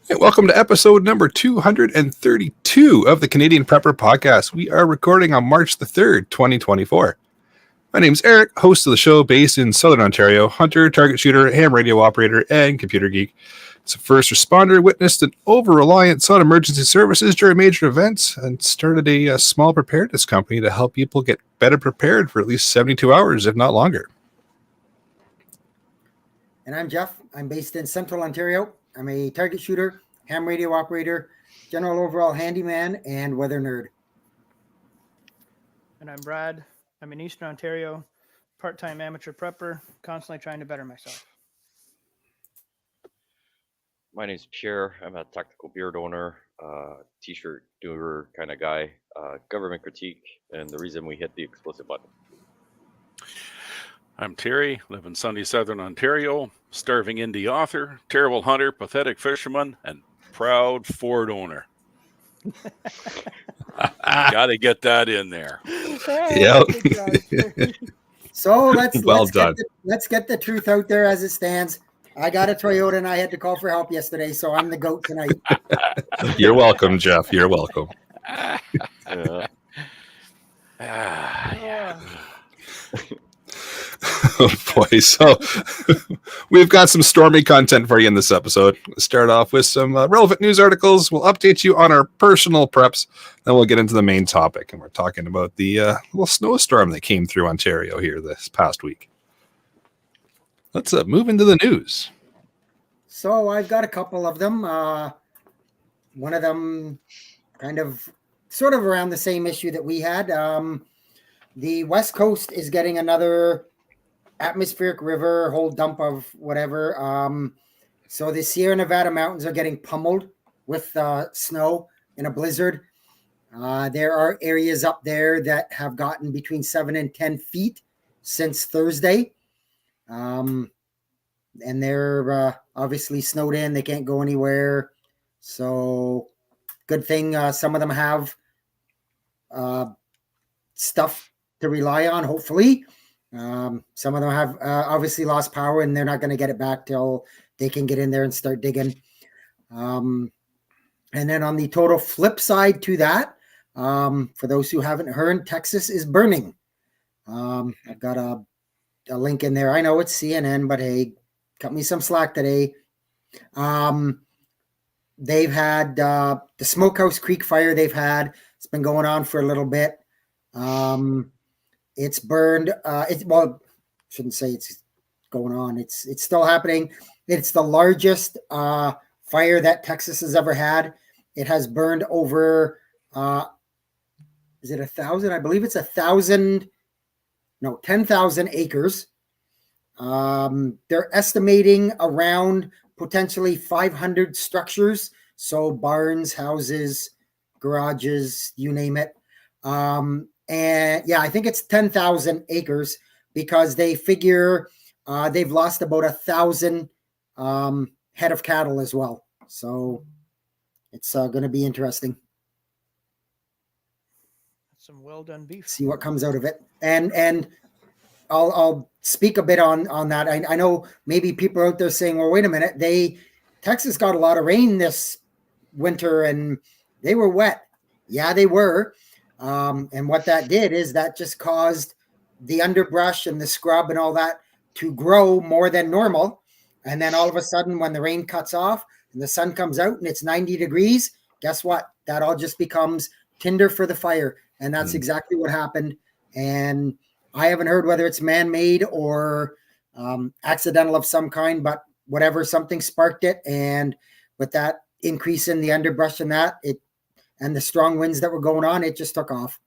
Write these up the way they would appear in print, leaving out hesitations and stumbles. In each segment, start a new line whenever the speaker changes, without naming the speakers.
Hey, welcome to episode number 232 of the Canadian Prepper Podcast. We are recording on March the 3rd, 2024. My name is Eric, host of the show based in Southern Ontario, hunter, target shooter, ham radio operator, and computer geek. As a first responder, witnessed an over-reliance on emergency services during major events and started a small preparedness company to help people get better prepared for at least 72 hours, if not longer.
And I'm Jeff. I'm based in Central Ontario. I'm a target shooter, ham radio operator, general overall handyman, and weather nerd.
And I'm Brad. I'm in Eastern Ontario, part-time amateur prepper, constantly trying to better myself.
My name's Pierre. I'm a tactical beard owner, t-shirt doer kind of guy, government critique, and the reason we hit the explicit button.
I'm Terry, live in sunny Southern Ontario, starving indie author, terrible hunter, pathetic fisherman, and proud Ford owner. Got to get that in there.
Yep.
So let's get the truth out there as it stands. I got a Toyota and I had to call for help yesterday, so I'm the GOAT tonight.
You're welcome, Jeff. You're welcome.
Yeah.
Oh boy, so we've got some stormy content for you in this episode. We'll start off with some relevant news articles. We'll update you on our personal preps. Then we'll get into the main topic, and we're talking about the little snowstorm that came through Ontario here this past week. Let's move into the news.
So I've got a couple of them. One of them sort of around the same issue that we had. The West Coast is getting another atmospheric river, whole dump of whatever. So the Sierra Nevada mountains are getting pummeled with snow in a blizzard. There are areas up there that have gotten between 7 and 10 feet since Thursday. And they're obviously snowed in. They can't go anywhere. So good thing some of them have stuff to rely on, hopefully. Some of them have obviously lost power, and they're not going to get it back till they can get in there and start digging. And then on the total flip side to that, for those who haven't heard, Texas is burning. I've got a link in there. I know it's CNN, but hey, cut me some slack today. They've had the Smokehouse Creek fire they've had. It's been going on for a little bit. It's burned. Shouldn't say it's going on. It's still happening. It's the largest fire that Texas has ever had. It has burned over, is it 1,000? I believe it's 10,000 acres. They're estimating around potentially 500 structures. So barns, houses, garages, you name it. And yeah, I think it's 10,000 acres because they figure they've lost about 1,000 head of cattle as well. So it's going to be interesting.
Some well done beef.
See what comes out of it. And I'll speak a bit on that. I know maybe people out there saying, well, wait a minute, Texas got a lot of rain this winter and they were wet. Yeah, they were. And what that did is that just caused the underbrush and the scrub and all that to grow more than normal. And then all of a sudden, when the rain cuts off and the sun comes out and it's 90 degrees, guess what? That all just becomes tinder for the fire. And that's exactly what happened. And I haven't heard whether it's man-made or accidental of some kind, but whatever, something sparked it. And with that increase in the underbrush and and the strong winds that were going on, it just took off.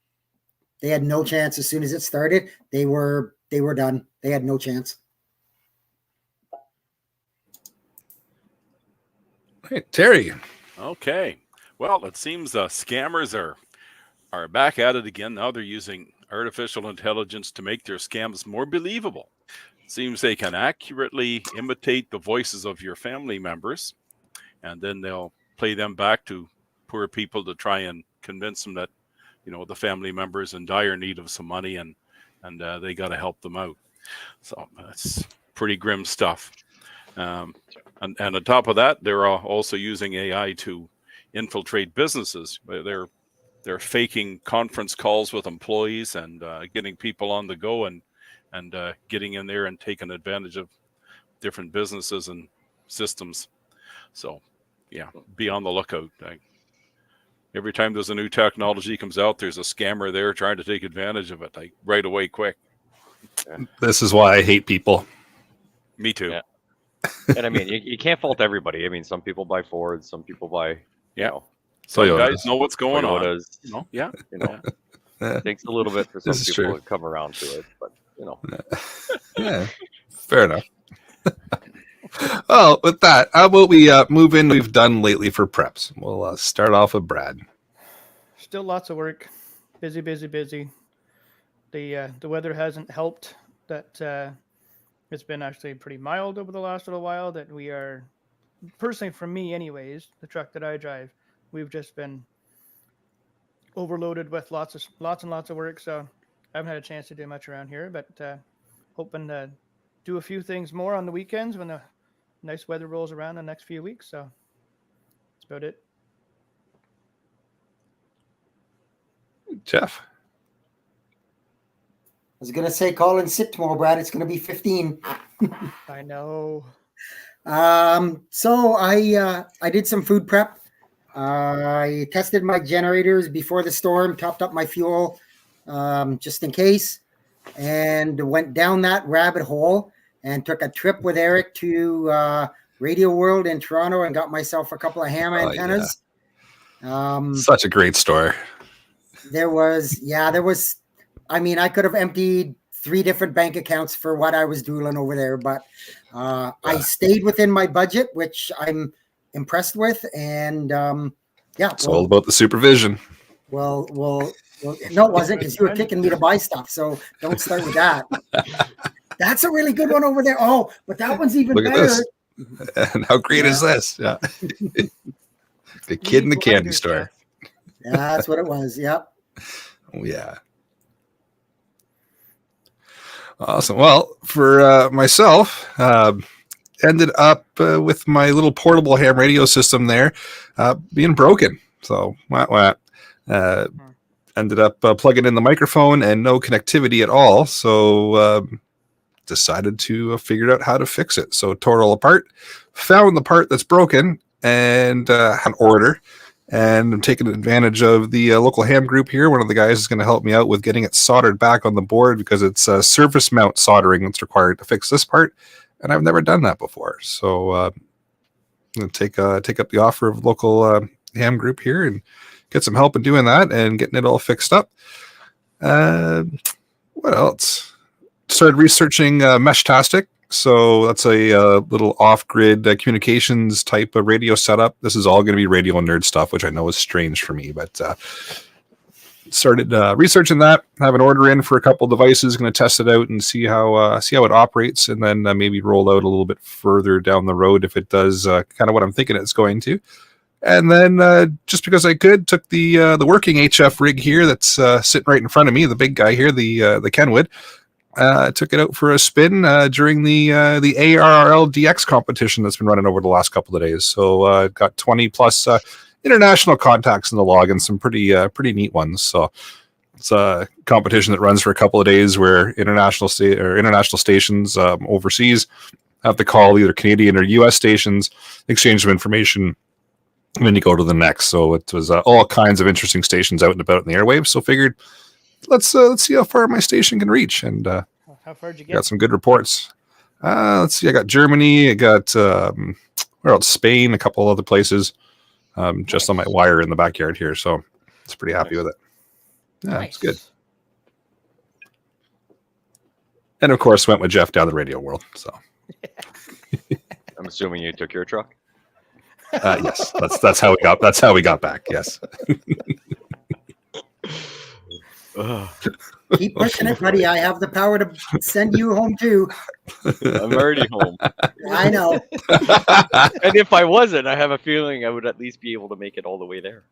They had no chance. As soon as it started, they were done. They had no chance.
Hey, Terry.
Okay. Well, it seems scammers are back at it again. Now they're using artificial intelligence to make their scams more believable. It seems they can accurately imitate the voices of your family members, and then they'll play them back to poor people to try and convince them that, the family members in dire need of some money and they got to help them out. So that's pretty grim stuff. And on top of that, they're also using AI to infiltrate businesses. They're faking conference calls with employees and getting people on the go and getting in there and taking advantage of different businesses and systems. So, yeah, be on the lookout. Every time there's a new technology comes out, there's a scammer there trying to take advantage of it, like right away, quick.
This is why I hate people.
Me too.
Yeah. And I mean, you can't fault everybody. I mean, some people buy Fords, some people buy,
Some
Toyotas.
guys know what's going on.
Toyotas.
Yeah.
It takes a little bit for some
This is
people
true.
to come around to it, but
Yeah, fair enough. Well, with that, how about we move in we've done lately for preps? We'll start off with Brad.
Still lots of work. Busy. The weather hasn't helped. That it's been actually pretty mild over the last little while. That we are, personally for me anyways, the truck that I drive, we've just been overloaded with lots and lots of work. So I haven't had a chance to do much around here, but hoping to do a few things more on the weekends when the nice weather rolls around the next few weeks. So that's about it.
Jeff.
I was going to say call in sick tomorrow, Brad. It's going to be 15.
I know.
So I did some food prep. I tested my generators before the storm, topped up my fuel just in case, and went down that rabbit hole and took a trip with Eric to Radio World in Toronto and got myself a couple of ham antennas.
Such a great store.
There was, I mean, I could have emptied 3 different bank accounts for what I was doing over there, but I stayed within my budget, which I'm impressed with. And
It's all about the supervision.
Well, no, it wasn't, because you were kicking me to buy stuff. So don't start with that. That's a really good one over there. Oh, but that one's even
Look at
better.
this. And how great is this? Yeah. The kid in the candy store.
Yeah, that's what it was. Yep.
Oh, yeah. Awesome. Well, for myself, ended up with my little portable ham radio system there being broken. So, ended up plugging in the microphone and no connectivity at all. So, decided to figure out how to fix it. So, tore it all apart, found the part that's broken, and had an order. And I'm taking advantage of the local ham group here. One of the guys is going to help me out with getting it soldered back on the board because it's surface mount soldering that's required to fix this part. And I've never done that before. So I'm going to take up the offer of local ham group here and get some help in doing that and getting it all fixed up. What else? Started researching Meshtastic. So that's a little off-grid communications type of radio setup. This is all going to be radio nerd stuff, which I know is strange for me, but started researching that. Have an order in for a couple devices. Going to test it out and see how it operates, and then maybe roll out a little bit further down the road if it does kind of what I'm thinking it's going to. And then just because I could, took the working HF rig here that's sitting right in front of me, the big guy here, the Kenwood. Took it out for a spin during the ARRL DX competition that's been running over the last couple of days. So got 20 plus international contacts in the log and some pretty neat ones. So it's a competition that runs for a couple of days where international stations overseas have to call either Canadian or US stations, exchange some information, and then you go to the next. So it was all kinds of interesting stations out and about in the airwaves. So figured, let's see how far my station can reach, and
How far did you get?
got some good reports. Let's see, I got Germany, I got where else? Spain, a couple other places, just on my wire in the backyard here. So it's pretty happy with it. Yeah, it's good. And of course, went with Jeff down the Radio World. So
I'm assuming you took your truck.
yes, that's how we got. That's how we got back. Yes.
Keep pushing it, buddy. I have the power to send you home too.
I'm already home.
I know.
And if I wasn't, I have a feeling I would at least be able to make it all the way there.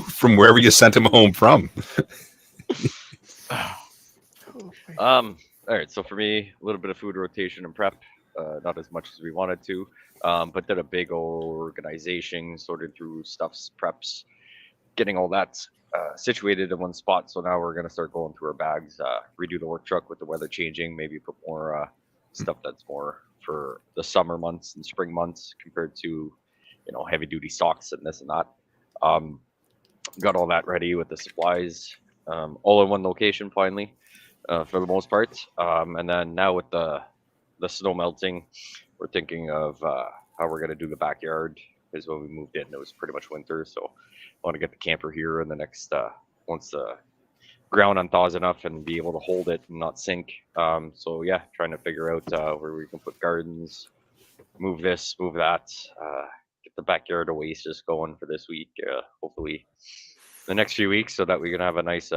From wherever you sent him home from.
All right. So for me, a little bit of food rotation and prep. not as much as we wanted to, but did a big organization, sorted through stuffs, preps, getting all that situated in one spot. So now we're going to start going through our bags, redo the work truck with the weather changing, maybe put more stuff that's more for the summer months and spring months compared to, heavy duty stocks and this and that. Got all that ready with the supplies, all in one location finally, for the most part. And then now with the snow melting, we're thinking of how we're going to do the backyard. Because when we moved in, it was pretty much winter, so I want to get the camper here in the next once the ground unthaws enough and be able to hold it and not sink. So yeah, trying to figure out where we can put gardens, move this, move that, get the backyard oasis going for this week. Hopefully, the next few weeks, so that we can have a nice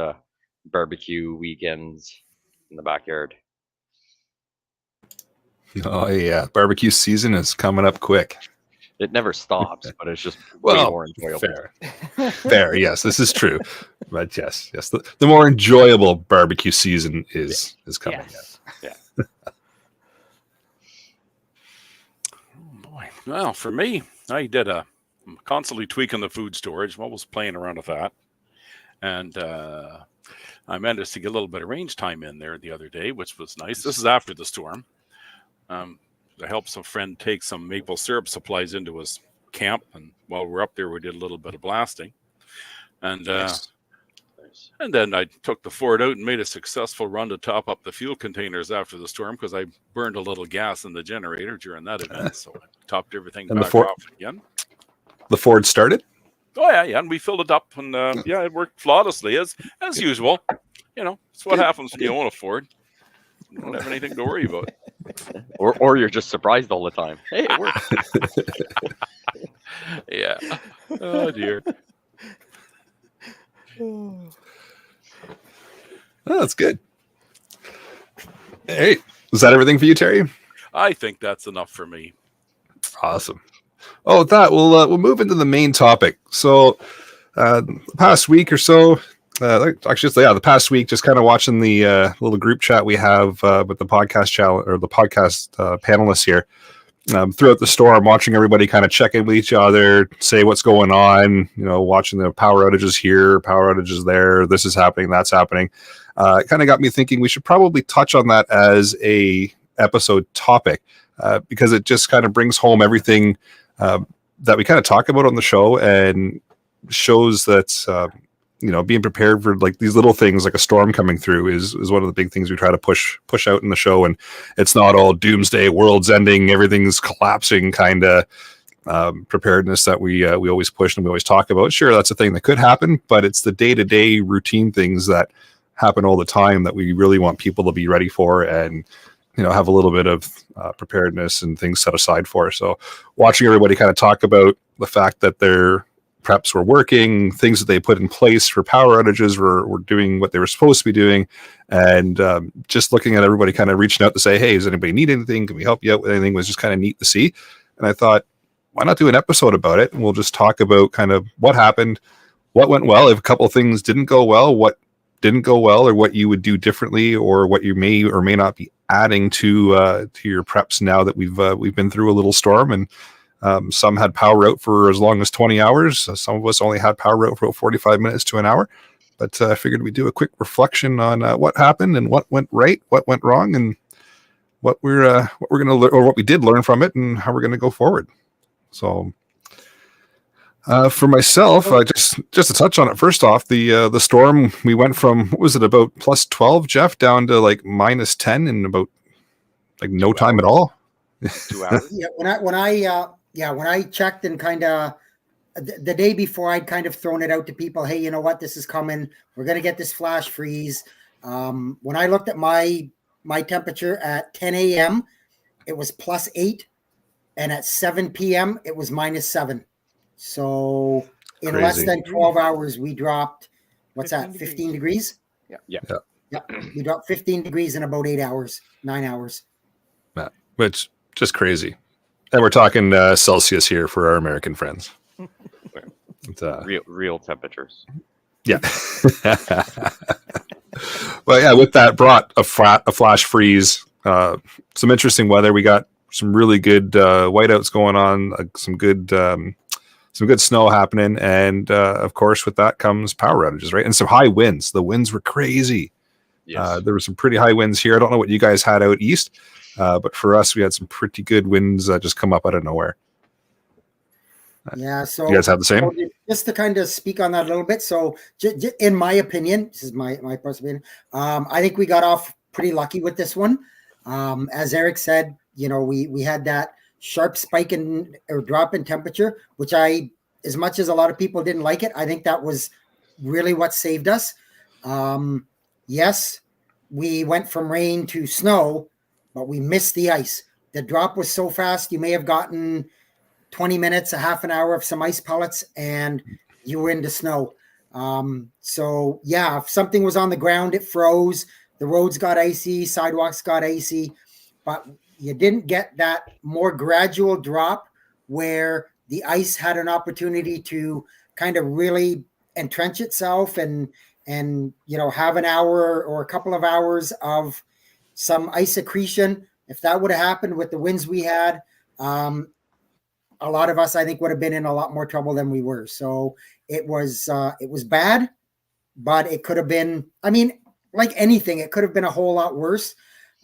barbecue weekends in the backyard.
Oh yeah, barbecue season is coming up quick.
It never stops, but it's just way more enjoyable.
Fair. Yes, this is true. But yes, the more enjoyable barbecue season is coming.
Yes.
Yeah.
Oh boy. Well, for me, I did constantly tweaking the food storage. I was playing around with that, and I managed to get a little bit of range time in there the other day, which was nice. This is after the storm. I helped some friend take some maple syrup supplies into his camp, and while we're up there, we did a little bit of blasting, and and then I took the Ford out and made a successful run to top up the fuel containers after the storm because I burned a little gas in the generator during that event, so I topped everything
And
back off again.
The Ford started.
Oh yeah, and we filled it up, and it worked flawlessly as usual. It's what happens when you own a Ford. You don't have anything to worry about.
Or you're just surprised all the time. Hey, it works.
Yeah. Oh dear.
Oh, that's good. Hey, is that everything for you, Terry?
I think that's enough for me.
Awesome. Oh, with that, we'll move into the main topic. So, the past week or so, the past week, just kind of watching the little group chat we have with the podcast channel or the podcast panelists here throughout the storm, watching everybody kind of check in with each other, say what's going on, watching the power outages here, power outages there, this is happening, that's happening. It kind of got me thinking we should probably touch on that as a episode topic because it just kind of brings home everything that we kind of talk about on the show and shows that being prepared for like these little things like a storm coming through is one of the big things we try to push out in the show. And it's not all doomsday, world's ending, everything's collapsing kind of preparedness that we always push and we always talk about. Sure, that's a thing that could happen, but it's the day-to-day routine things that happen all the time that we really want people to be ready for and have a little bit of preparedness and things set aside for. So watching everybody kind of talk about the fact that their preps were working, things that they put in place for power outages were doing what they were supposed to be doing, and just looking at everybody kind of reaching out to say, hey, does anybody need anything? Can we help you out with anything? Was just kind of neat to see. And I thought, why not do an episode about it? And we'll just talk about kind of what happened, what went well, if a couple of things didn't go well, what didn't go well, or what you would do differently, or what you may or may not be adding to your preps now that we've been through a little storm. And some had power out for as long as 20 hours. Some of us only had power out for 45 minutes to an hour. But I figured we'd do a quick reflection on what happened and what went right, what went wrong, and what we're going to learn, or what we did learn from it, and how we're going to go forward. So, for myself, just to touch on it. First off, the storm, we went from, what was it, about plus 12, Jeff, down to like minus 10 in about like no time at all.
2 hours.
Yeah, when I checked and kind of the day before, I'd kind of thrown it out to people. Hey, you know what? This is coming. We're going to get this flash freeze. When I looked at my temperature at 10 a.m., it was plus 8. And at 7 p.m., it was minus 7. So in
Crazy.
less than 12 hours, we dropped, 15 degrees?
Yeah.
We dropped 15 degrees in about 9 hours.
Which just crazy. And we're talking Celsius here for our American friends.
Real temperatures.
Yeah. Well, yeah, with that brought a flash freeze, some interesting weather. We got really good whiteouts going on, some good snow happening, and of course with that comes power outages, right? And some high winds. The winds were crazy.
Yes.
There were some pretty high winds here. I don't know what you guys had out east, but for us, we had some pretty good winds just come up out of nowhere.
Yeah, so
You guys have the same?
just to kind of speak on that a little bit. So, in my opinion, this is my personal opinion. I think we got off pretty lucky with this one. As Eric said, we had that sharp spike or drop in temperature, which as much as a lot of people didn't like it, I think that was really what saved us. Yes, we went from rain to snow, but we missed the ice. The drop was so fast, you may have gotten 20 minutes, a half an hour of some ice pellets, and you were into snow. So yeah, if something was on the ground, it froze. The roads got icy, sidewalks got icy, but you didn't get that more gradual drop where the ice had an opportunity to kind of really entrench itself and have an hour or a couple of hours of some ice accretion. If that would have happened with the winds we had, a lot of us, I think, would have been in a lot more trouble than we were. So it was bad, but it could have been, like anything, it could have been a whole lot worse.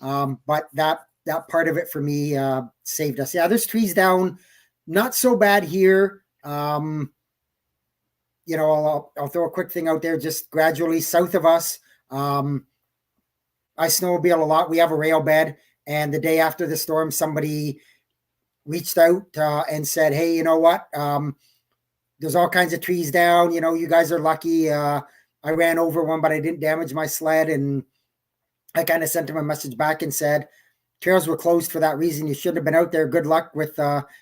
But that part of it for me saved us. Yeah, there's trees down, not so bad here. I'll throw a quick thing out there, just gradually south of us. I snowmobile a lot. We have a rail bed, and the day after the storm, somebody reached out and said, hey, you know what? There's all kinds of trees down. You guys are lucky. I ran over one, but I didn't damage my sled. And I kind of sent him a message back and said, trails were closed for that reason. You shouldn't have been out there. Good luck with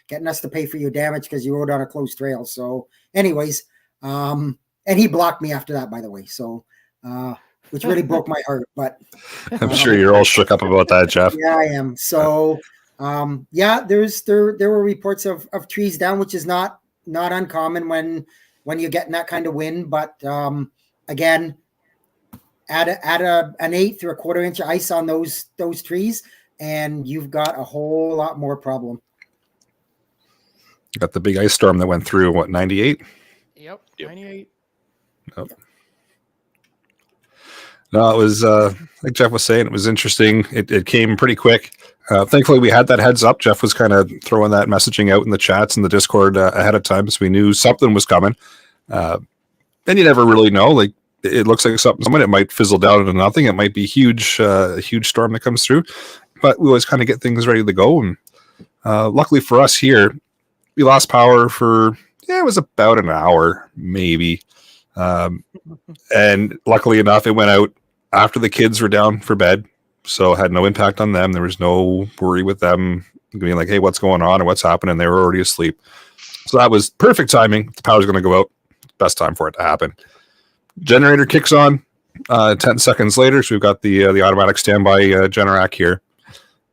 getting us to pay for your damage because you rode on a closed trail. So anyways, and he blocked me after that, by the way. So, which really broke my heart, but
I'm sure you're all shook up about that, Jeff.
Yeah, I am. So, there were reports of trees down, which is not uncommon when you're getting that kind of wind. But again, add an eighth or a quarter inch of ice on those trees, and you've got a whole lot more problem.
Got the big ice storm that went through, what, 98?
Yep. 98.
Yep. No, it was like Jeff was saying, it was interesting. It came pretty quick. Thankfully, we had that heads up. Jeff was kind of throwing that messaging out in the chats and the Discord ahead of time, so we knew something was coming. And you never really know. Like, it looks like something's coming. It might fizzle down into nothing. It might be a huge storm that comes through. But we always kind of get things ready to go. And luckily for us here, we lost power for, it was about an hour, maybe. And luckily enough, it went out after the kids were down for bed. So it had no impact on them. There was no worry with them being like, hey, what's going on or what's happening? They were already asleep. So that was perfect timing. The power's going to go out. Best time for it to happen. Generator kicks on 10 seconds later. So we've got the automatic standby Generac here.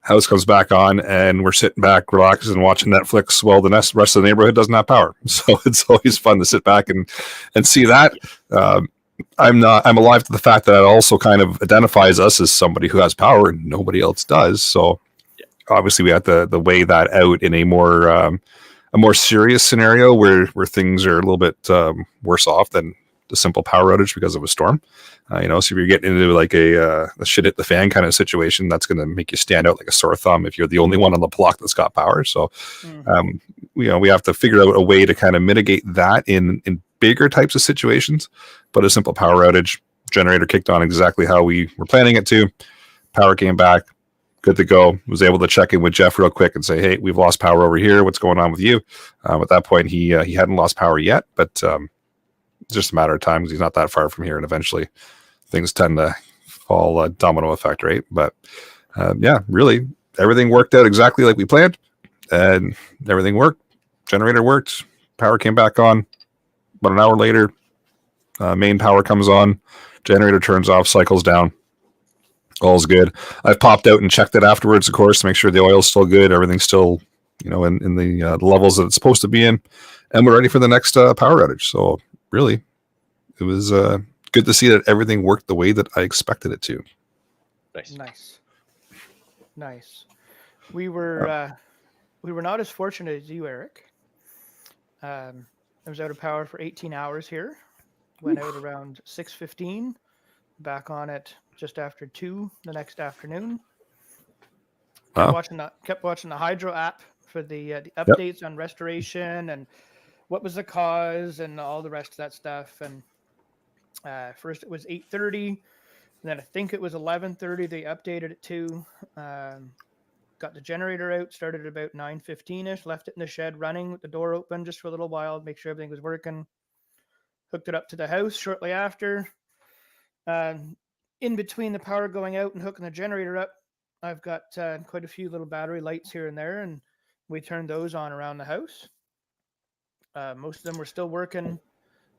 House comes back on, and we're sitting back, relaxing, and watching Netflix while the rest of the neighborhood doesn't have power. So it's always fun to sit back and see that. I'm alive to the fact that it also kind of identifies us as somebody who has power and nobody else does. So obviously we have to weigh that out in a more serious scenario where things are a little bit worse off than the simple power outage because of a storm. So if you're getting into like a shit hit the fan kind of situation, that's going to make you stand out like a sore thumb if you're the only one on the block that's got power. So, we have to figure out a way to kind of mitigate that in bigger types of situations. But a simple power outage, generator kicked on exactly how we were planning it to. Power came back, good to go. Was able to check in with Jeff real quick and say, hey, we've lost power over here. What's going on with you? At that point, he hadn't lost power yet, but it's just a matter of time because he's not that far from here, and eventually things tend to fall domino effect, right? But really, everything worked out exactly like we planned, and everything worked. Generator worked. Power came back on. About an hour later, main power comes on. Generator turns off, cycles down. All's good. I've popped out and checked it afterwards, of course, to make sure the oil's still good. Everything's still, in the levels that it's supposed to be in, and we're ready for the next power outage. So really, it was good to see that everything worked the way that I expected it to.
Nice. We were we were not as fortunate as you, Eric. I was out of power for 18 hours here. Went out around 6:15. Back on it just after 2 the next afternoon. Kept
Wow.
watching the hydro app for the
Yep.
updates on restoration and what was the cause and all the rest of that stuff. And first it was 8:30, then I think it was 11:30. They updated it to. Got the generator out. Started at about 9:15ish. Left it in the shed running with the door open just for a little while, make sure everything was working. Hooked it up to the house shortly after. In between the power going out and hooking the generator up, I've got quite a few little battery lights here and there, and we turned those on around the house. Most of them were still working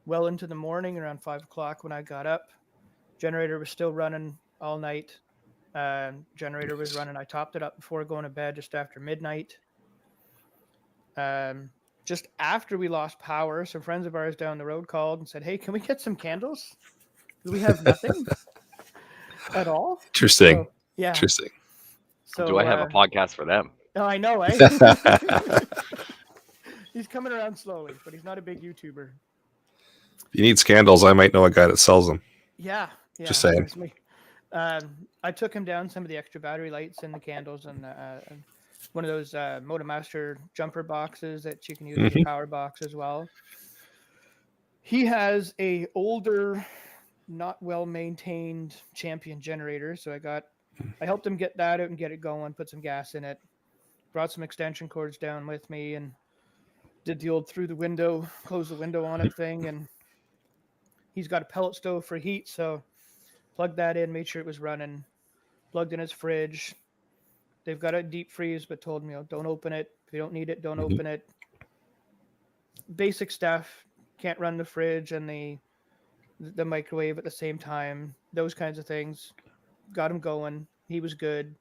well into the morning, around 5 o'clock when I got up. Generator was still running all night. Generator was running. I topped it up before going to bed just after midnight. Just after we lost power, some friends of ours down the road called and said, "Hey, can we get some candles? We have nothing at all."
Interesting.
So, yeah.
Interesting.
So
Do I have a podcast for them?
Oh, I know, eh? He's coming around slowly, but he's not a big YouTuber.
If you need scandals, I might know a guy that sells them.
Yeah.
Just saying.
That's me. I took him down some of the extra battery lights and the candles and one of those Motomaster jumper boxes that you can use as a power box as well. He has a older, not well maintained Champion generator, so I helped him get that out and get it going, put some gas in it, brought some extension cords down with me, and did the old through the window, close the window on it thing. And he's got a pellet stove for heat, so plugged that in, made sure it was running, plugged in his fridge. They've got a deep freeze, but told me, don't open it. If you don't need it, don't open it. Basic stuff. Can't run the fridge and the microwave at the same time. Those kinds of things. Got him going. He was good.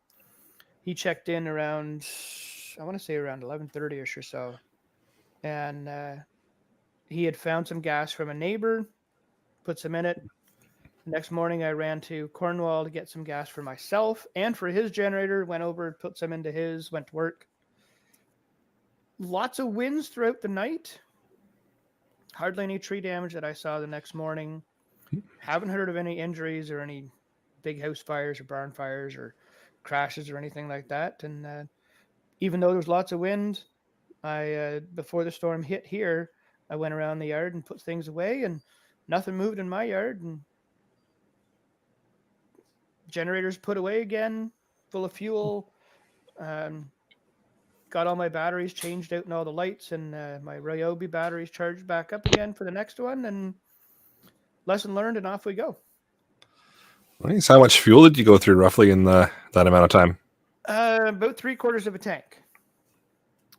He checked in around, I want to say around 11:30ish or so. And he had found some gas from a neighbor, put some in it. Next morning, I ran to Cornwall to get some gas for myself and for his generator. Went over, put some into his, went to work. Lots of winds throughout the night. Hardly any tree damage that I saw the next morning. Haven't heard of any injuries or any big house fires or barn fires or crashes or anything like that. And even though there was lots of wind, I before the storm hit here, I went around the yard and put things away, and nothing moved in my yard. And generators put away again, full of fuel. Got all my batteries changed out and all the lights, and my Ryobi batteries charged back up again for the next one. And lesson learned, and off we go.
Nice. How much fuel did you go through roughly in that amount of time?
About 3/4 of a tank.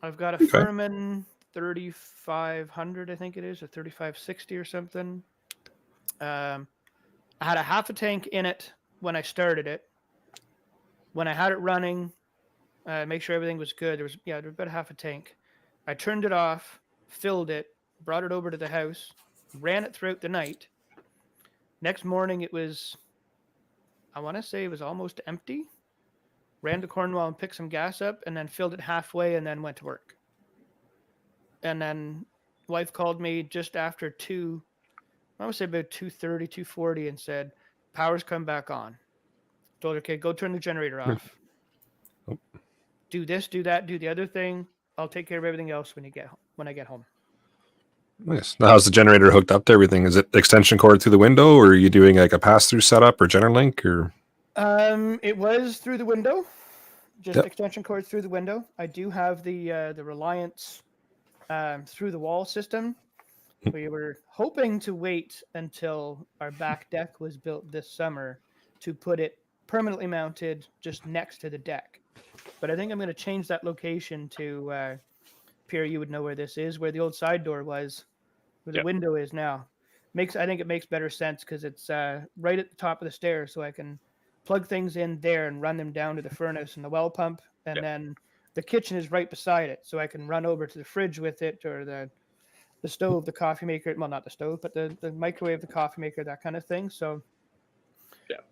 I've got a Furman 3500, I think it is, or 3560 or something. I had a half a tank in it when I started it. When I had it running, make sure everything was good. There was about half a tank. I turned it off, filled it, brought it over to the house, ran it throughout the night. Next morning, it was, I want to say it was almost empty. Ran to Cornwall and picked some gas up, and then filled it halfway, and then went to work. And then wife called me just after 2, I would say about 2:30, 2:40, and said, "Power's come back on." Told her, "Okay, go turn the generator off. Do this, do that, do the other thing. I'll take care of everything else when I get home."
Nice. Now, how's the generator hooked up to everything? Is it extension cord through the window, or are you doing like a pass-through setup or Generlink, or?
It was through the window, just extension cords through the window. I do have the Reliance through the wall system. We were hoping to wait until our back deck was built this summer to put it permanently mounted just next to the deck. But I think I'm going to change that location to, Pierre, you would know where this is, where the old side door was, where the window is now. I think it makes better sense because it's right at the top of the stairs, so I can plug things in there and run them down to the furnace and the well pump. And then the kitchen is right beside it, so I can run over to the fridge with it, or the stove, the coffee maker. Well, not the stove, but the microwave, the coffee maker, that kind of thing. So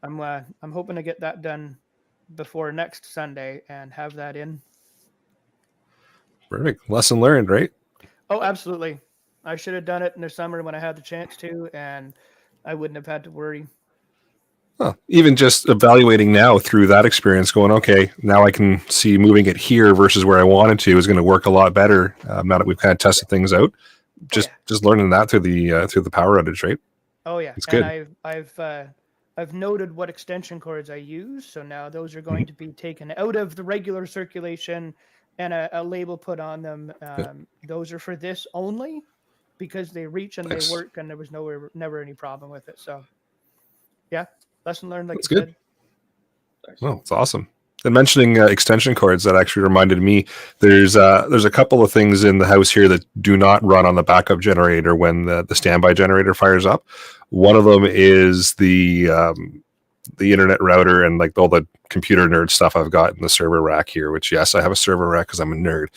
I'm hoping to get that done before next Sunday and have that in.
Perfect. Lesson learned, right?
Oh, absolutely. I should have done it in the summer when I had the chance to, and I wouldn't have had to worry.
Huh. Even just evaluating now through that experience, going, okay, now I can see moving it here versus where I wanted to is going to work a lot better. Now that we've kind of tested things out, just learning that through the power outage, right?
Oh yeah,
It's
and
good.
I've noted what extension cords I use, so now those are going to be taken out of the regular circulation and a label put on them. Those are for this only because they reach and
Nice.
they work, and there was never any problem with it. So yeah, lesson learned, like
That's
you
good.
said.
Well, it's awesome. And mentioning extension cords, that actually reminded me. There's a couple of things in the house here that do not run on the backup generator when the standby generator fires up. One of them is the internet router and like all the computer nerd stuff I've got in the server rack here. Which yes, I have a server rack because I'm a nerd.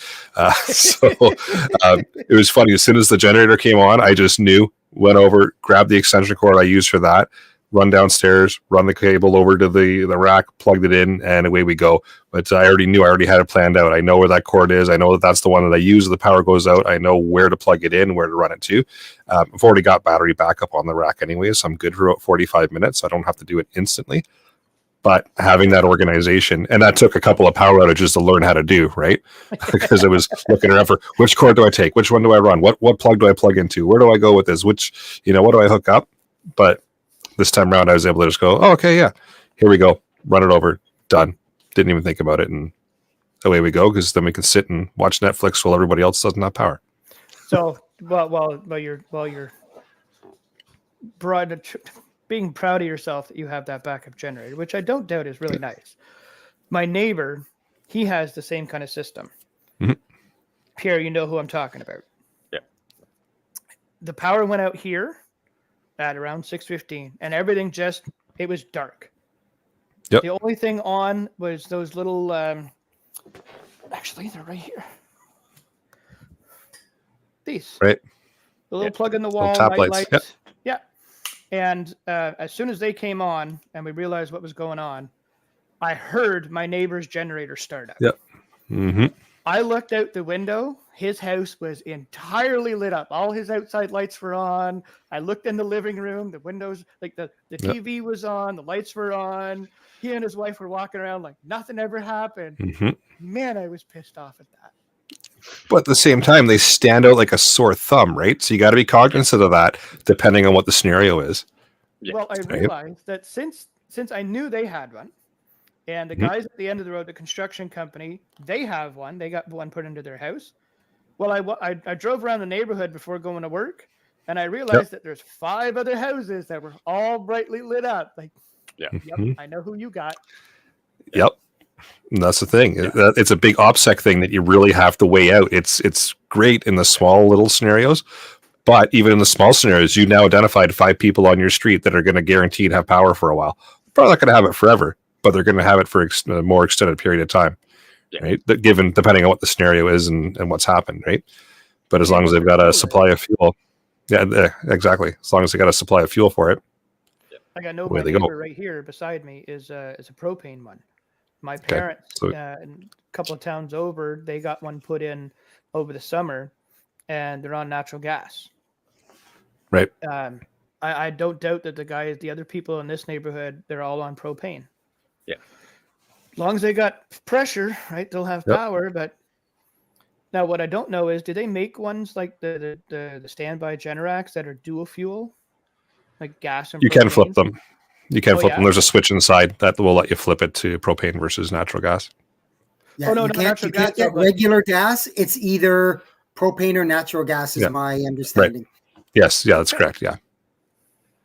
It was funny. As soon as the generator came on, I just knew. Went over, grabbed the extension cord I used for that, run downstairs, run the cable over to the rack, plugged it in, and away we go. But I already had it planned out. I know where that cord is. I know that that's the one that I use if the power goes out. I know where to plug it in, where to run it to. I've already got battery backup on the rack anyway, so I'm good for about 45 minutes. So I don't have to do it instantly. But having that organization, and that took a couple of power outages to learn how to do, right? Because it was looking around for which cord do I take? Which one do I run? What plug do I plug into? Where do I go with this? Which, what do I hook up? But this time around, I was able to just go, oh, okay, yeah, here we go. Run it over. Done. Didn't even think about it. And away we go, because then we can sit and watch Netflix while everybody else doesn't have power.
So while you're being proud of yourself that you have that backup generator, which I don't doubt is really nice. My neighbor, he has the same kind of system.
Mm-hmm.
Pierre, you know who I'm talking about.
Yeah.
The power went out here at around 6:15, and everything it was dark.
Yep.
The only thing on was those little, actually they're right here. These.
Right.
The little plug in the wall
tap
night
lights.
lights. Yeah. And as soon as they came on and we realized what was going on, I heard my neighbor's generator start up.
Yep. Mm-hmm.
I looked out the window. His house was entirely lit up. All his outside lights were on. I looked in the living room. The windows, like the TV was on. The lights were on. He and his wife were walking around like nothing ever happened.
Mm-hmm.
Man, I was pissed off at that.
But at the same time, they stand out like a sore thumb, right? So you got to be cognizant of that, depending on what the scenario is.
Yeah.
Well, I realized that since I knew they had one, and the guys at the end of the road, the construction company, they have one. They got one put into their house. Well, I drove around the neighborhood before going to work, and I realized that there's 5 other houses that were all brightly lit up. Like, yep, I know who you got.
Yep. And that's the thing. Yeah. It's a big OPSEC thing that you really have to weigh out. It's great in the small little scenarios, but even in the small scenarios, you now identified 5 people on your street that are going to guaranteed have power for a while. Probably not going to have it forever, but they're going to have it for a more extended period of time, right? Given depending on what the scenario is and what's happened, right? But as long as they've got a supply of fuel, exactly. As long as they got a supply of fuel for it,
I got my neighbor right here beside me is a propane one. My parents, a couple of towns over, they got one put in over the summer, and they're on natural gas.
Right.
I don't doubt that the other people in this neighborhood, they're all on propane.
Yeah.
As long as they got pressure, right, they'll have power. But now what I don't know is, do they make ones like the standby Generacs that are dual fuel, like gas and propane?
You can flip them. You can flip them. There's a switch inside that will let you flip it to propane versus natural gas.
Yeah, you can't get regular gas. It's either propane or natural gas is my understanding.
Right. Yes. Yeah, that's correct. Yeah.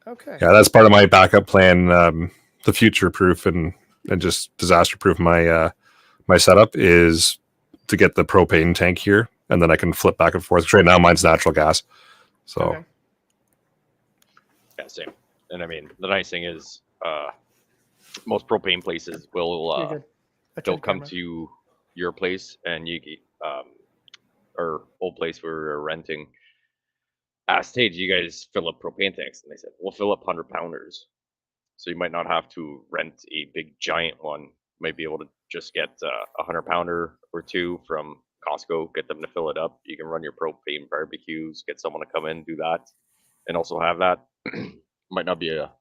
Okay.
Yeah, that's part of my backup plan. The future proof and just disaster proof my setup is to get the propane tank here, and then I can flip back and forth. Right now mine's natural gas. So
yeah, same. And I mean, the nice thing is, most propane places will they'll come to your place, and you or old place where we were renting. Asked, hey, do you guys fill up propane tanks? And they said, we'll fill up 100-pounders. So you might not have to rent a big giant one. You might be able to just get a 100-pounder or 2 from Costco, get them to fill it up. You can run your propane barbecues, get someone to come in, do that, and also have that. Might not be a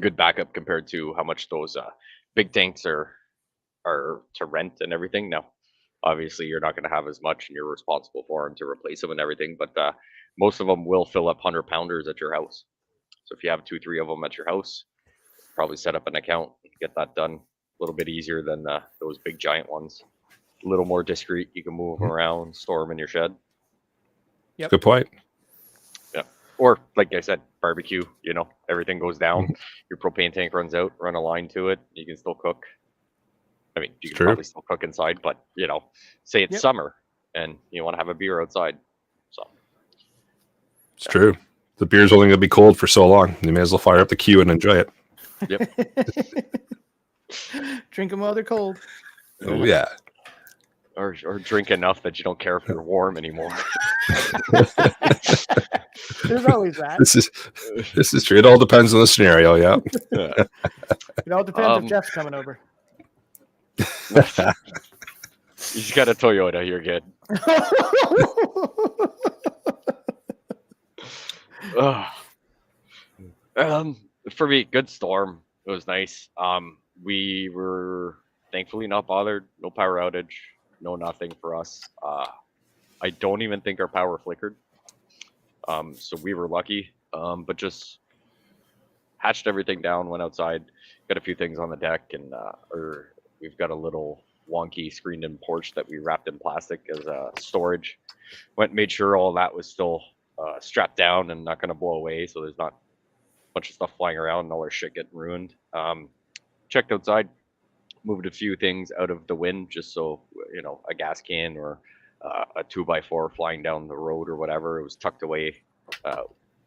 good backup compared to how much those big tanks are to rent and everything. Now, obviously, you're not going to have as much, and you're responsible for them to replace them and everything. But most of them will fill up 100-pounders at your house. So if you have 2-3 of them at your house, probably set up an account, get that done. A little bit easier than those big giant ones. A little more discreet. You can move them around, store them in your shed.
Yep.
Good point.
Yeah. Or like I said, barbecue. Everything goes down. Your propane tank runs out. Run a line to it. You can still cook. I mean, you can
True.
probably still cook inside, but say it's
Yep.
summer and you want to have a beer outside. So
It's true. The beer's only going to be cold for so long. You may as well fire up the queue and enjoy it.
Drink them while they're cold.
Oh, yeah.
Or drink enough that you don't care if you're warm anymore.
There's always that.
This is true. It all depends on the scenario. Yeah.
It all depends if Jeff's coming over.
You just got a Toyota, you're good. For me, good storm. It was nice. We were thankfully not bothered. No power outage. No nothing for us. I don't even think our power flickered. So we were lucky. But just hatched everything down, went outside, got a few things on the deck, and we've got a little wonky screened-in porch that we wrapped in plastic as storage. Went and made sure all that was still strapped down and not going to blow away, so there's not a bunch of stuff flying around and all our shit getting ruined. Checked outside, moved a few things out of the wind, just so a gas can or a 2x4 flying down the road or whatever. It was tucked away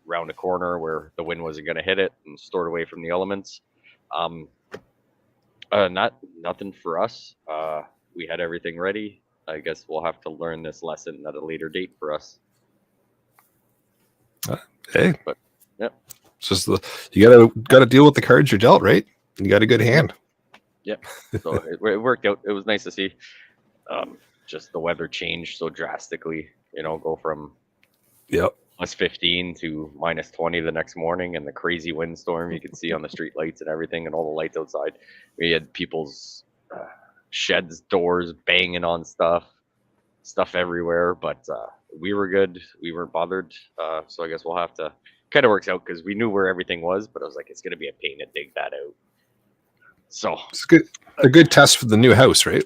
around a corner where the wind wasn't going to hit it and stored away from the elements. Nothing for us. We had everything ready. I guess we'll have to learn this lesson at a later date for us.
Hey,
but yeah,
it's just you gotta deal with the cards you're dealt, right? You got a good hand.
Yep. So it worked out. It was nice to see. Just the weather changed so drastically. Go from plus 15 to minus 20 the next morning, and the crazy windstorm you could see on the street lights and everything, and all the lights outside. We had people's sheds, doors banging on stuff everywhere, but we were good. We weren't bothered. So I guess we'll have to. Kind of works out because we knew where everything was, but I was like, it's going to be a pain to dig that out. So
it's good. A good test for the new house, right?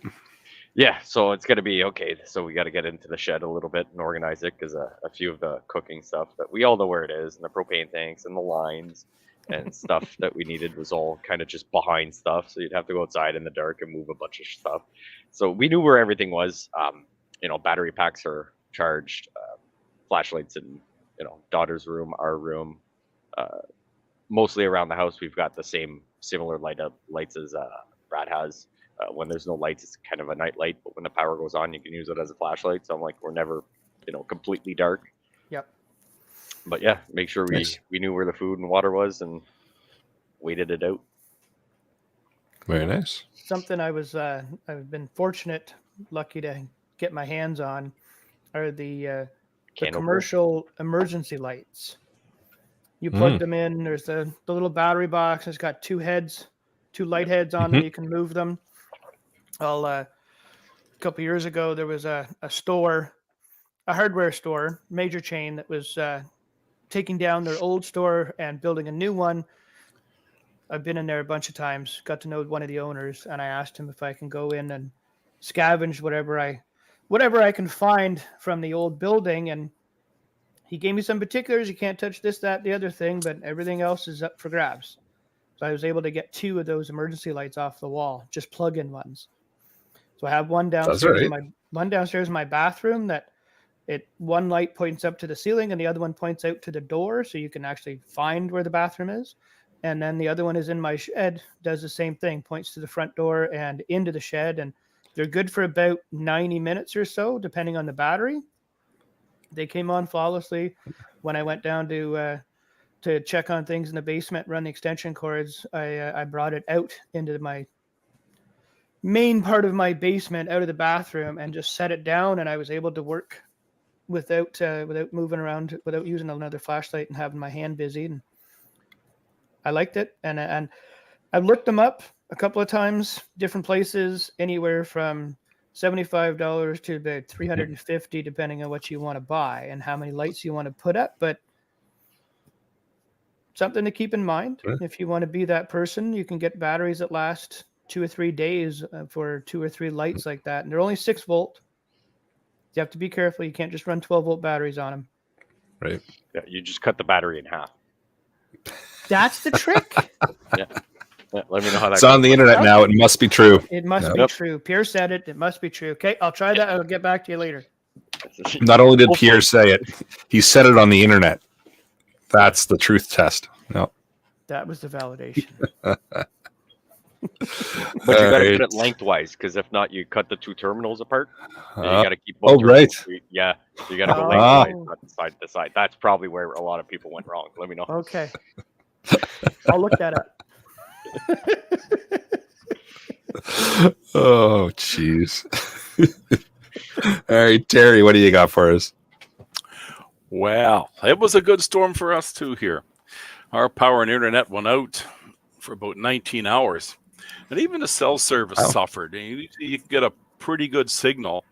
Yeah, so it's going to be okay. So we got to get into the shed a little bit and organize it because a few of the cooking stuff that we all know where it is, and the propane tanks and the lines and stuff that we needed was all kind of just behind stuff. So you'd have to go outside in the dark and move a bunch of stuff. So we knew where everything was. Battery packs are charged, flashlights in daughter's room, our room. Mostly around the house, we've got the similar lights as Brad has. When there's no lights, it's kind of a night light, but when the power goes on, you can use it as a flashlight. So I'm like, we're never, completely dark.
Yep.
But yeah, make sure we knew where the food and water was and waited it out.
Very nice.
Something I've been lucky to get my hands on are the commercial emergency lights. You plug them in. There's the little battery box. It's got two light heads on them. You can move them. Well, a couple years ago, there was a hardware store, major chain that was taking down their old store and building a new one. I've been in there a bunch of times, got to know one of the owners, and I asked him if I can go in and scavenge whatever I can find from the old building. And he gave me some particulars. You can't touch this, that, the other thing, but everything else is up for grabs. So I was able to get 2 of those emergency lights off the wall, just plug-in ones. So I have one downstairs in my bathroom that one light points up to the ceiling and the other one points out to the door, so you can actually find where the bathroom is. And then the other one is in my shed, does the same thing, points to the front door and into the shed. And they're good for about 90 minutes or so, depending on the battery. They came on flawlessly. When I went down to check on things in the basement, run the extension cords, I brought it out into main part of my basement out of the bathroom and just set it down, and I was able to work without moving around, without using another flashlight and having my hand busy. And I liked it, and I've looked them up a couple of times, different places, anywhere from $75 to about $350, depending on what you want to buy and how many lights you want to put up. But something to keep in mind, if you want to be that person, you can get batteries that last 2 or 3 days for 2 or 3 lights like that. And they're only 6 volt. You have to be careful. You can't just run 12 volt batteries on them.
Right.
Yeah, you just cut the battery in half.
That's the trick.
Yeah. Let me know how that
It's on the internet now. It must be true.
It must be true. Pierre said it. It must be true. Okay, I'll try that. I'll get back to you later.
Not only did Pierre say it, he said it on the internet. That's the truth test. No.
That was the validation.
But you got to put it lengthwise, because if not, you cut the 2 terminals apart. And you got to keep.
Oh, right.
Yeah, you got to go lengthwise, not side to side. That's probably where a lot of people went wrong. Let me know.
Okay, I'll look that up.
Oh, jeez. All right, Terry, what do you got for us?
Well, it was a good storm for us too here. Our power and internet went out for about 19 hours. And even the cell service suffered. And you can get a pretty good signal.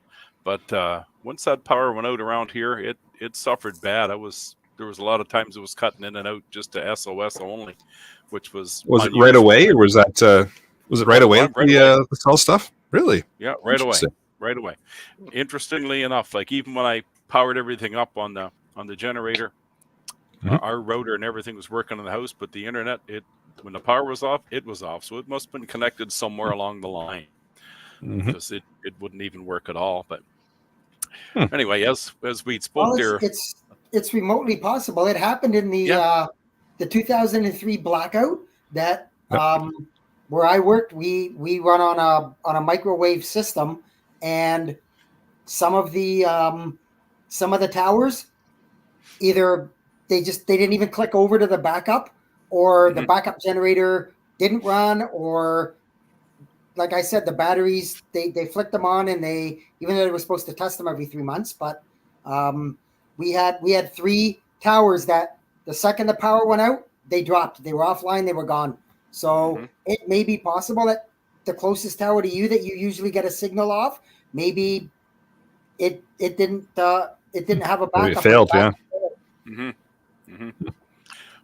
But once that power went out around here, it suffered bad. There was a lot of times it was cutting in and out just to SOS only, which was
it right away, or was it right away with the cell stuff? Really?
Yeah, right away. Interestingly enough, like even when I powered everything up on the generator, our router and everything was working in the house, but the internet, when the power was off, it was off. So it must have been connected somewhere along the line, because it wouldn't even work at all. But anyway, as we spoke there,
it's remotely possible. It happened in the 2003 blackout that where I worked. We run on a microwave system, and some of the towers, either they didn't even click over to the backup, or the backup generator didn't run, or like I said, the batteries, they flicked them on, and even though they were supposed to test them every 3 months, but we had 3 towers that the second the power went out, they dropped. They were offline. They were gone. So it may be possible that the closest tower to you that you usually get a signal off, maybe it didn't have a backup.
Maybe it failed, yeah.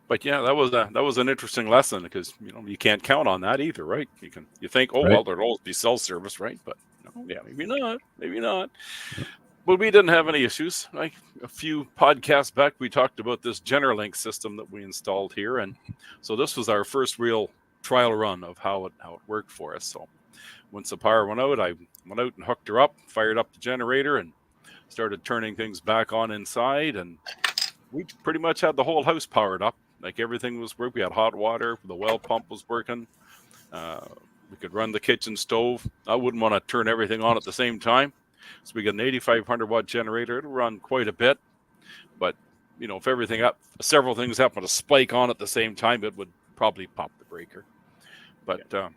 But yeah, that was an interesting lesson, because you can't count on that either, right? You think, well, there'll always be cell service, right? But no, yeah, maybe not. But we didn't have any issues. Like a few podcasts back, we talked about this Generalink system that we installed here, and so this was our first real trial run of how it worked for us. So once the power went out, I went out and hooked her up, fired up the generator, and started turning things back on inside, and we pretty much had the whole house powered up. Like everything was working. We had hot water. The well pump was working. We could run the kitchen stove. I wouldn't want to turn everything on at the same time. So we got an 8,500 watt generator. It'll run quite a bit. But, if several things happen to spike on at the same time, it would probably pop the breaker. But,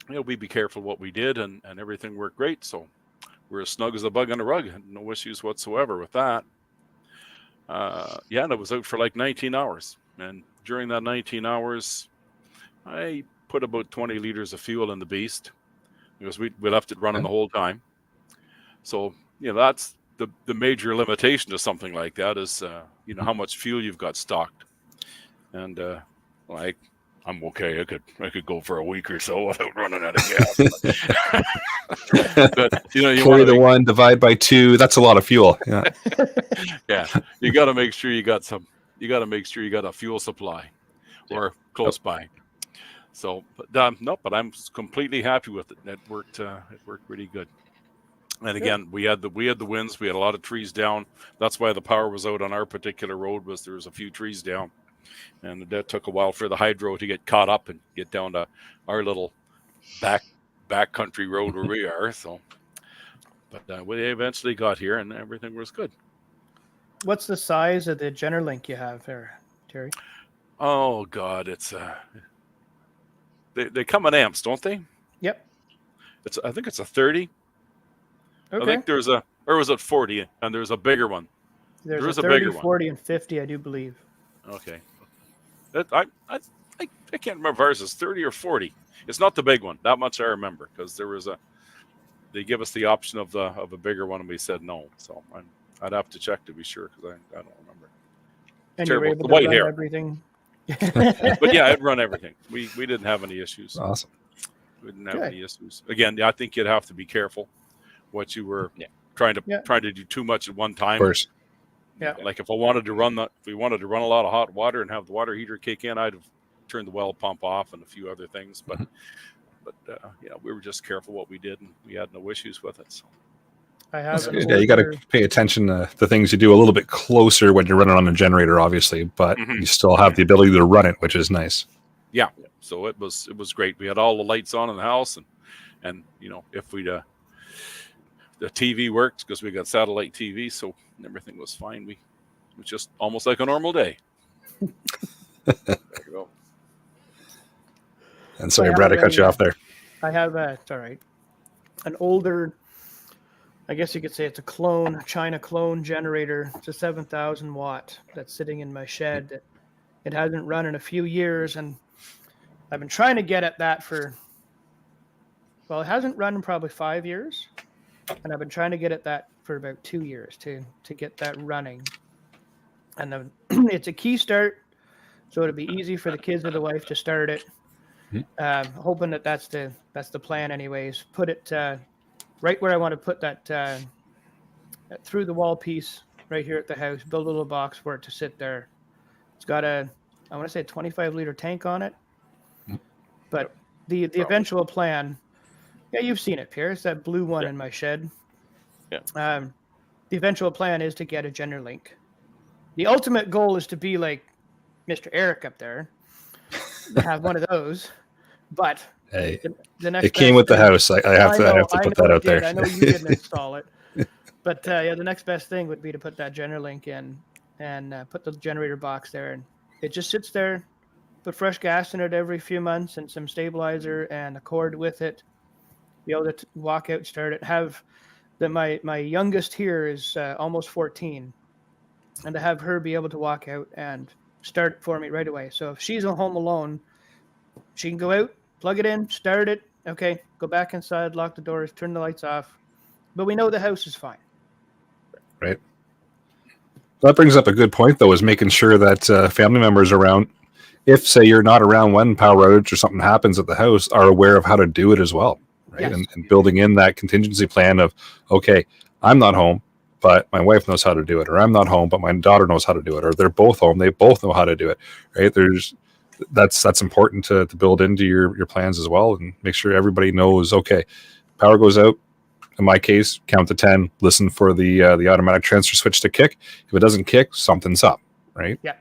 we'd be careful what we did, and everything worked great. So we're as snug as a bug on a rug. No issues whatsoever with that. And it was out for like 19 hours. And during that 19 hours, I put about 20 liters of fuel in the beast, because we left it running the whole time. So, that's the major limitation to something like that is, how much fuel you've got stocked. And I'm okay. I could go for a week or so without running out of gas. But you
carry the 1, divide by 2. That's a lot of fuel. Yeah.
Yeah. You got to make sure you got you got a fuel supply or close by. So, but I'm completely happy with it. It worked really good. And again, we had the winds. We had a lot of trees down. That's why the power was out on our particular road, was there was a few trees down. And that took a while for the hydro to get caught up and get down to our little back country road where we are. So, but we eventually got here, and everything was good.
What's the size of the Generalink you have there, Terry?
Oh God, it's they come in amps, don't they?
Yep.
I think it's a 30. I
Okay.
think there's a, or was it 40? And there's a bigger one.
There's
there is
a
a
30,
bigger one.
40, and 50, I do believe.
Okay. I can't remember if ours is 30 or 40. It's not the big one. That much I remember, because they give us the option of a bigger one, and we said no. So I'd have to check to be sure, because I don't remember.
And you were
Terrible.
able
The
to
white
run
hair.
everything.
But yeah, it'd run everything. We didn't have any issues.
Awesome.
We didn't have
Good.
any issues. Again, I think you'd have to be careful what you were trying to do too much at one time.
Of course.
Yeah.
Like if we wanted to run a lot of hot water and have the water heater kick in, I'd have turned the well pump off and a few other things. But we were just careful what we did, and we had no issues with it. So
I have an
Yeah, you got to
older-
pay attention to the things you do a little bit closer when you're running on a generator, obviously, but you still have the ability to run it, which is nice.
yeah. So it was great. We had all the lights on in the house, and if we the TV worked, because we got satellite TV, so everything was fine. It was just almost like a normal day. There you go.
And sorry,
I
Brad, I
have
cut you off there.
I have it's all right. An older, I guess you could say it's a China clone generator. It's a 7,000 watt that's sitting in my shed. That it hasn't run in a few years, and I've been trying to get at that it hasn't run in probably 5 years, and I've been trying to get at that for about 2 years to get that running. And it's a key start, so it'll be easy for the kids or the wife to start it. Hoping that's the plan anyways. Put it right where I want to put that through the wall piece right here at the house. Build a little box for it to sit there. It's got I want to say a 25-liter tank on it. But the eventual plan, you've seen it, Pierce, that blue one in my shed.
Yeah.
The eventual plan is to get a Generalink. The ultimate goal is to be like Mr. Eric up there, have one of those. But
Hey,
the next
it came with the house. I have to put that out there.
I know you didn't install it, but the next best thing would be to put that Generalink in and put the generator box there, and it just sits there. Put fresh gas in it every few months and some stabilizer and a cord with it. Be able to walk out, start it. Have my youngest here is almost 14, and to have her be able to walk out and start it for me right away. So if she's at home alone, she can go out, plug it in, start it. Okay, go back inside, lock the doors, turn the lights off. But we know the house is fine.
Right. That brings up a good point, though, is making sure that family members around, if, say, you're not around when power outage or something happens at the house, are aware of how to do it as well. Right.
Yes.
And building in that contingency plan of, okay, I'm not home, but my wife knows how to do it, or I'm not home, but my daughter knows how to do it, or they're both home, they both know how to do it. Right. That's important to build into your plans as well, and make sure everybody knows, okay, power goes out. In my case, count to 10, listen for the automatic transfer switch to kick. If it doesn't kick, something's up, right?
Yeah.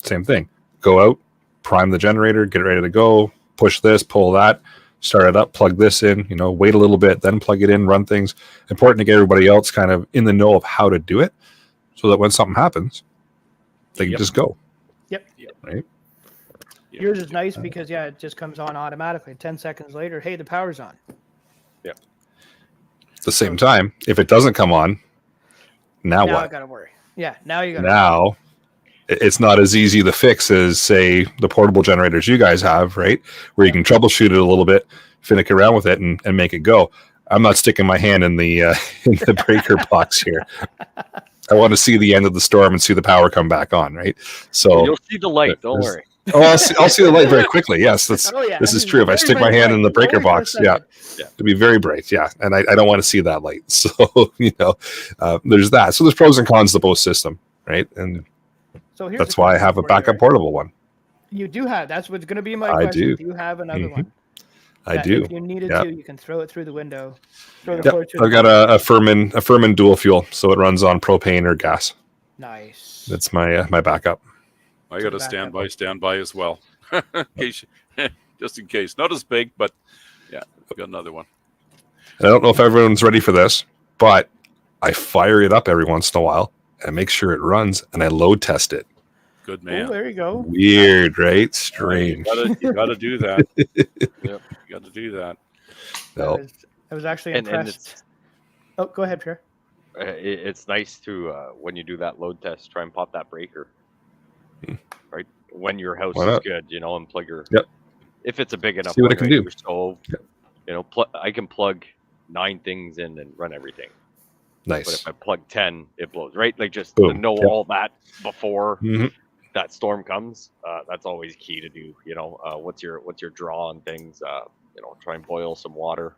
Same thing. Go out, prime the generator, get it ready to go, push this, pull that, start it up, plug this in, wait a little bit, then plug it in, run things. Important to get everybody else kind of in the know of how to do it, so that when something happens, they can just go.
Yep.
Right?
Yours is nice because, it just comes on automatically. 10 seconds later, hey, the power's on.
Yeah.
At the same time, if it doesn't come on, now
I
what?
got to worry. Yeah, now you got to
Now, it's not as easy to fix as, say, the portable generators you guys have, right? Where you can troubleshoot it a little bit, finick around with it, and make it go. I'm not sticking my hand in the breaker box here. I want to see the end of the storm and see the power come back on, right? So
You'll see the light. Don't worry.
Oh, I'll see the light very quickly. Yes, this is true. If I
Very,
stick my
very
hand in the
bright.
breaker
Only for a
box, yeah,
second.
it'll be very bright. Yeah, and I don't want to see that light. So there's that. So there's pros and cons to both system, right? And
So here's
that's
the
why I
question
have a
for you,
backup
Eric.
portable one.
You do have. That's what's going to be my
I
question.
do.
Do you have another
Mhm.
one?
I
That
do.
If you needed
Yeah.
to, you can throw it through the window. Throw the
Yep.
cord through
I've
the
got
window.
a Furman dual fuel, so it runs on propane or gas.
Nice.
That's my my backup.
I got a standby as well. In case, just in case. Not as big, but yeah, I've got another one.
And I don't know if everyone's ready for this, but I fire it up every once in a while and make sure it runs, and I load test it.
Good
Oh,
man.
there you go.
Weird, right? Strange.
You gotta do that. Yep, you got to do that.
No.
That is I was actually
And
impressed. Oh, go ahead, Pierre.
it's nice to when you do that load test, try and pop that breaker, right? When your house
Why
is
not?
good, and plug your.
Yep.
If it's a big enough
See what
one,
it can
right,
do.
your stove,
Yep.
I can plug 9 things in and run everything. But
Nice.
if I plug 10, it blows, right? Like just to
Boom.
know
Yep.
all that before
Mhm.
that storm comes. That's always key to do. What's your draw on things? Try and boil some water.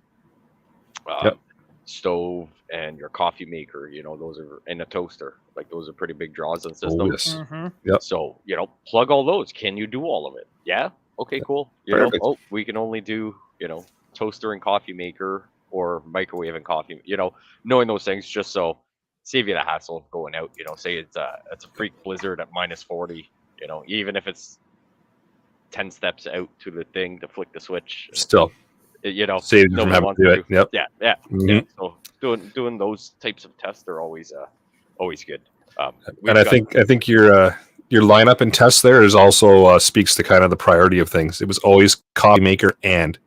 Yep.
Stove and your coffee maker, those are, and a toaster. Like those are pretty big draws on
Oh,
systems.
yes.
Mm-hmm.
Yep.
So, plug all those. Can you do all of it? Yeah. Okay, cool.
Perfect.
We can only do, toaster and coffee maker or microwave and coffee, knowing those things just so save you the hassle of going out, say it's a freak blizzard at -40, even if it's 10 steps out to the thing to flick the switch,
Still
saves
saves you from
nobody
having
wants
to do
to.
it. Yep.
Yeah.
Mhm.
So doing those types of tests are always good.
And I think your lineup and test there is also speaks to kind of the priority of things. It was always coffee maker and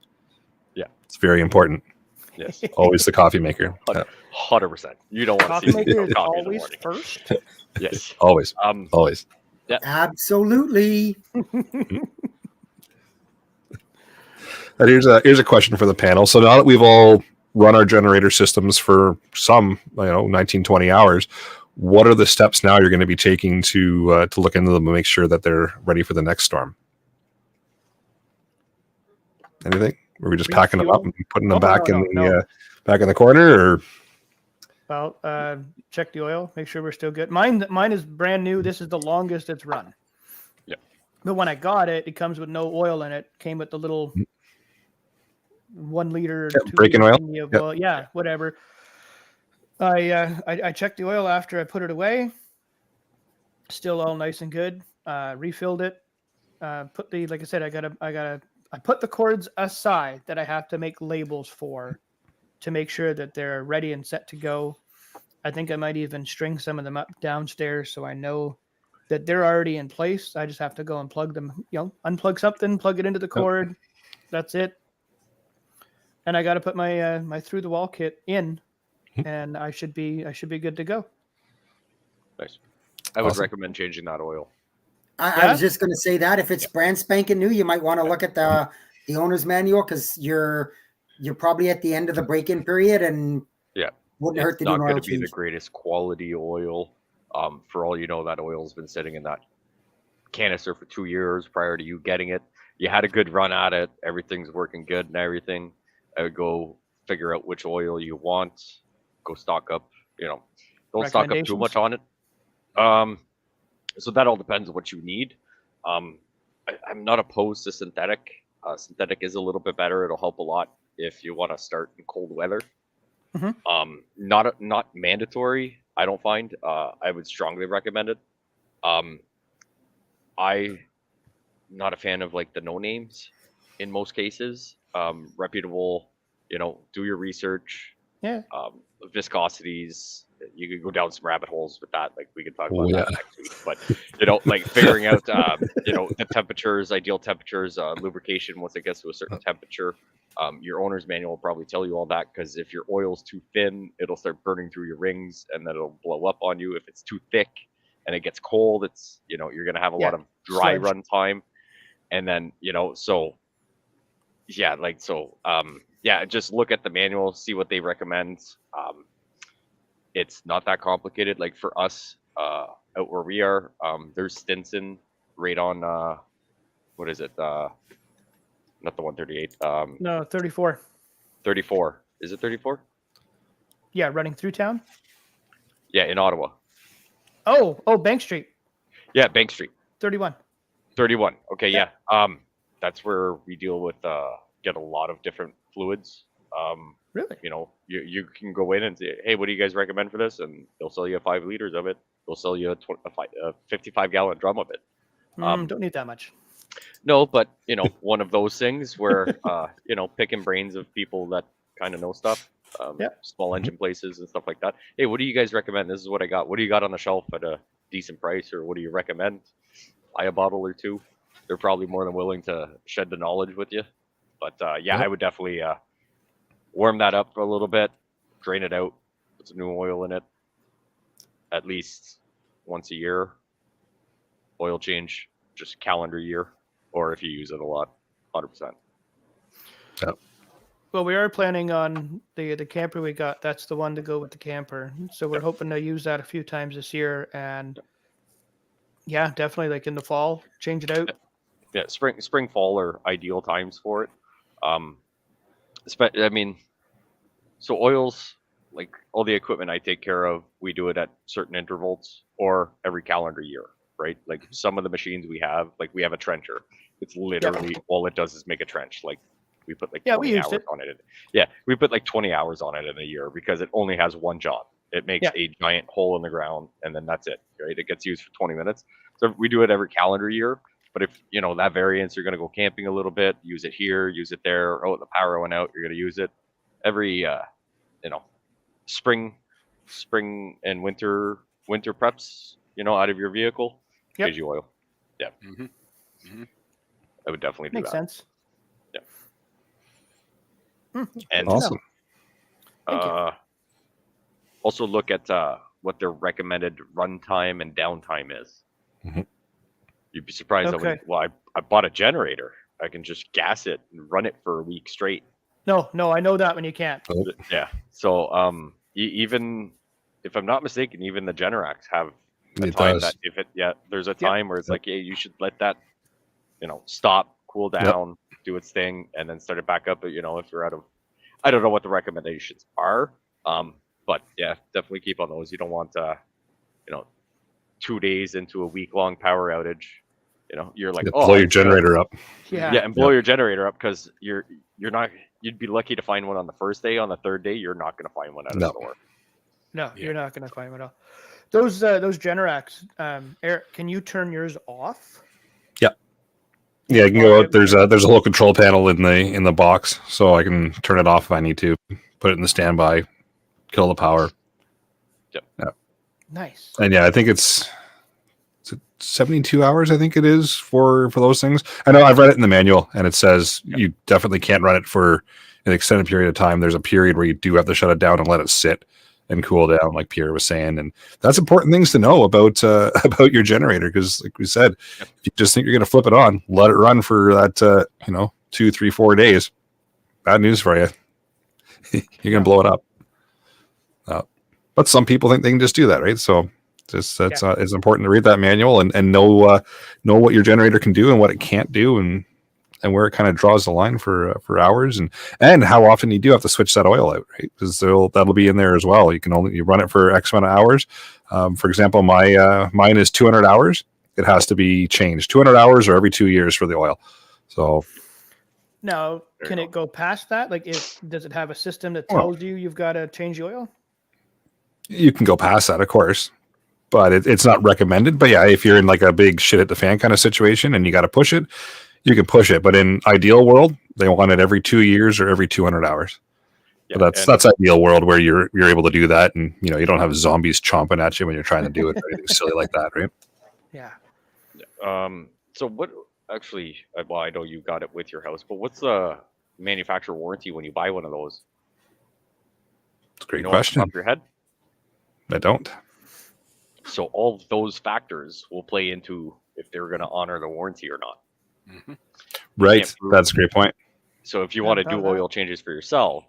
it's very important.
Yes,
Always the coffee maker.
100%. You don't want to
Coffee
see me
maker
no
is
coffee in the
always
morning.
first.
Yes.
Always. Always.
Absolutely.
And here's a question for the panel. So now that we've all run our generator systems for some 19, 20 hours, what are the steps now you're going to be taking to look into them and make sure that they're ready for the next storm? Anything? Were we just packing them up and putting them back in the corner, or?
Well, check the oil, make sure we're still good. Mine is brand new. This is the longest it's run.
Yeah.
But when I got it, it comes with no oil in it. Came with the little 1 liter, 2
break-in
liter
oil.
thingy of oil. Yeah, whatever. I checked the oil after I put it away. Still all nice and good. Refilled it. Put the, like I said, I put the cords aside that I have to make labels for to make sure that they're ready and set to go. I think I might even string some of them up downstairs so I know that they're already in place. I just have to go and plug them, unplug something, plug it into the cord. That's it. And I got to put my my through the wall kit in, and I should be good to go.
Nice. I would recommend changing that oil.
I was just going to say that if it's brand spanking new, you might want to look at the owner's manual because you're probably at the end of the break-in period and wouldn't hurt to do an oil change.
It's not going to be the greatest quality oil. For all you know, that oil's been sitting in that canister for 2 years prior to you getting it. You had a good run at it. Everything's working good and everything. I would go figure out which oil you want. Go stock up. Don't stock up too much on it. So that all depends on what you need. I'm not opposed to synthetic. Synthetic is a little bit better. It'll help a lot if you want to start in cold weather.
Mm-hmm.
Not mandatory. I don't find. I would strongly recommend it. I'm not a fan of like the no names in most cases. Reputable. Do your research.
Yeah.
Viscosities. You could go down some rabbit holes with that. Like we could talk about that next week. But like figuring out the temperatures, ideal temperatures, lubrication once it gets to a certain temperature. Your owner's manual will probably tell you all that because if your oil's too thin, it'll start burning through your rings and then it'll blow up on you. If it's too thick and it gets cold, it's you're gonna have a lot of dry run time. And then just look at the manual, see what they recommend. It's not that complicated. Like for us, out where we are, there's Stinson right on what is it? Not the 138.
No, 34.
34. Is it 34?
Yeah, running through town.
Yeah, in Ottawa.
Oh, Bank Street.
Yeah, Bank Street.
31.
31. Okay, yeah. That's where we deal with get a lot of different fluids.
Really?
You can go in and say, hey, what do you guys recommend for this? And they'll sell you 5 liters of it. They'll sell you a 55-gallon drum of it.
Don't need that much.
No, but one of those things where picking brains of people that kind of know stuff, small engine places and stuff like that. Hey, what do you guys recommend? This is what I got. What do you got on the shelf at a decent price, or what do you recommend? Buy a bottle or two. They're probably more than willing to shed the knowledge with you. But I would definitely warm that up for a little bit, drain it out, put some new oil in it, at least once a year. Oil change, just calendar year, or if you use it a lot, 100%.
Well, we are planning on the camper we got. That's the one to go with the camper. So we're hoping to use that a few times this year. And yeah, definitely like in the fall, change it out.
Yeah, spring, fall are ideal times for it. I mean, so oils, like all the equipment I take care of, we do it at certain intervals or every calendar year, right? Like some of the machines we have, like we have a trencher. It's literally all it does is make a trench. Like we put like 20 hours on it. Yeah, we put like 20 hours on it in a year because it only has one job. It makes a giant hole in the ground and then that's it, right? It gets used for 20 minutes. So we do it every calendar year. But if, you know, that variance, you're going to go camping a little bit, use it here, use it there. Oh, the power went out, you're going to use it. Every, you know, spring and winter preps, you know, out of your vehicle, gives you oil. Yeah. I would definitely do
Makes
that.
sense.
Yeah. And
Awesome.
also look at what their recommended runtime and downtime is. You'd be surprised that I bought a generator. I can just gas it and run it for a week straight.
No, I know that when you can't.
Yeah. So even if I'm not mistaken, even the Generacs have a time that there's a time where it's like, hey, you should let that, you know, stop, cool down, do its thing, and then start it back up. You know, if you're out of, I don't know what the recommendations are, but yeah, definitely keep on those. You don't want, you know, 2 days into a week-long power outage, you know, you're like,
blow your generator up.
And blow your generator up because you're not. You'd be lucky to find one on the first day. On the third day, you're not going to find one at a store.
No, you're not going to find one at all. Those Generacs, Eric, can you turn yours off?
Yeah, I can go out. There's a little control panel in the box, so I can turn it off if I need to. Put it in the standby, kill the power. Yeah.
Nice.
And yeah, I think it's 72 hours. I think it is for those things. I know I've read it in the manual, and it says you definitely can't run it for an extended period of time. There's a period where you do have to shut it down and let it sit and cool down, like Pierre was saying, and that's important things to know about your generator because, like we said, if you just think you're going to flip it on, let it run for that 2, 3, 4 days. Bad news for you. You're going to blow it up. But some people think they can just do that, right? So it's important to read that manual and know what your generator can do and what it can't do and where it kind of draws the line for hours and how often you do have to switch that oil out, right? Because that'll be in there as well. You run it for X amount of hours. For example, mine is 200 hours. It has to be changed 200 hours or every 2 years for the oil. So
now, can it go past that? Like, does it have a system that tells you've got to change the oil?
You can go past that, of course, but it's not recommended. But yeah, if you're in like a big shit at the fan kind of situation and you got to push it, you can push it. But in ideal world, they want it every 2 years or every 200 hours. Yeah, but that's ideal world where you're able to do that, and you don't have zombies chomping at you when you're trying to do it or anything silly like that, right?
Yeah.
So what? Actually, well, I know you got it with your house, but what's the manufacturer warranty when you buy one of those?
It's a great question.
Off your head?
I don't.
So all of those factors will play into if they're going to honor the warranty or not.
Right. That's a great point.
So if you want to do oil changes for yourself,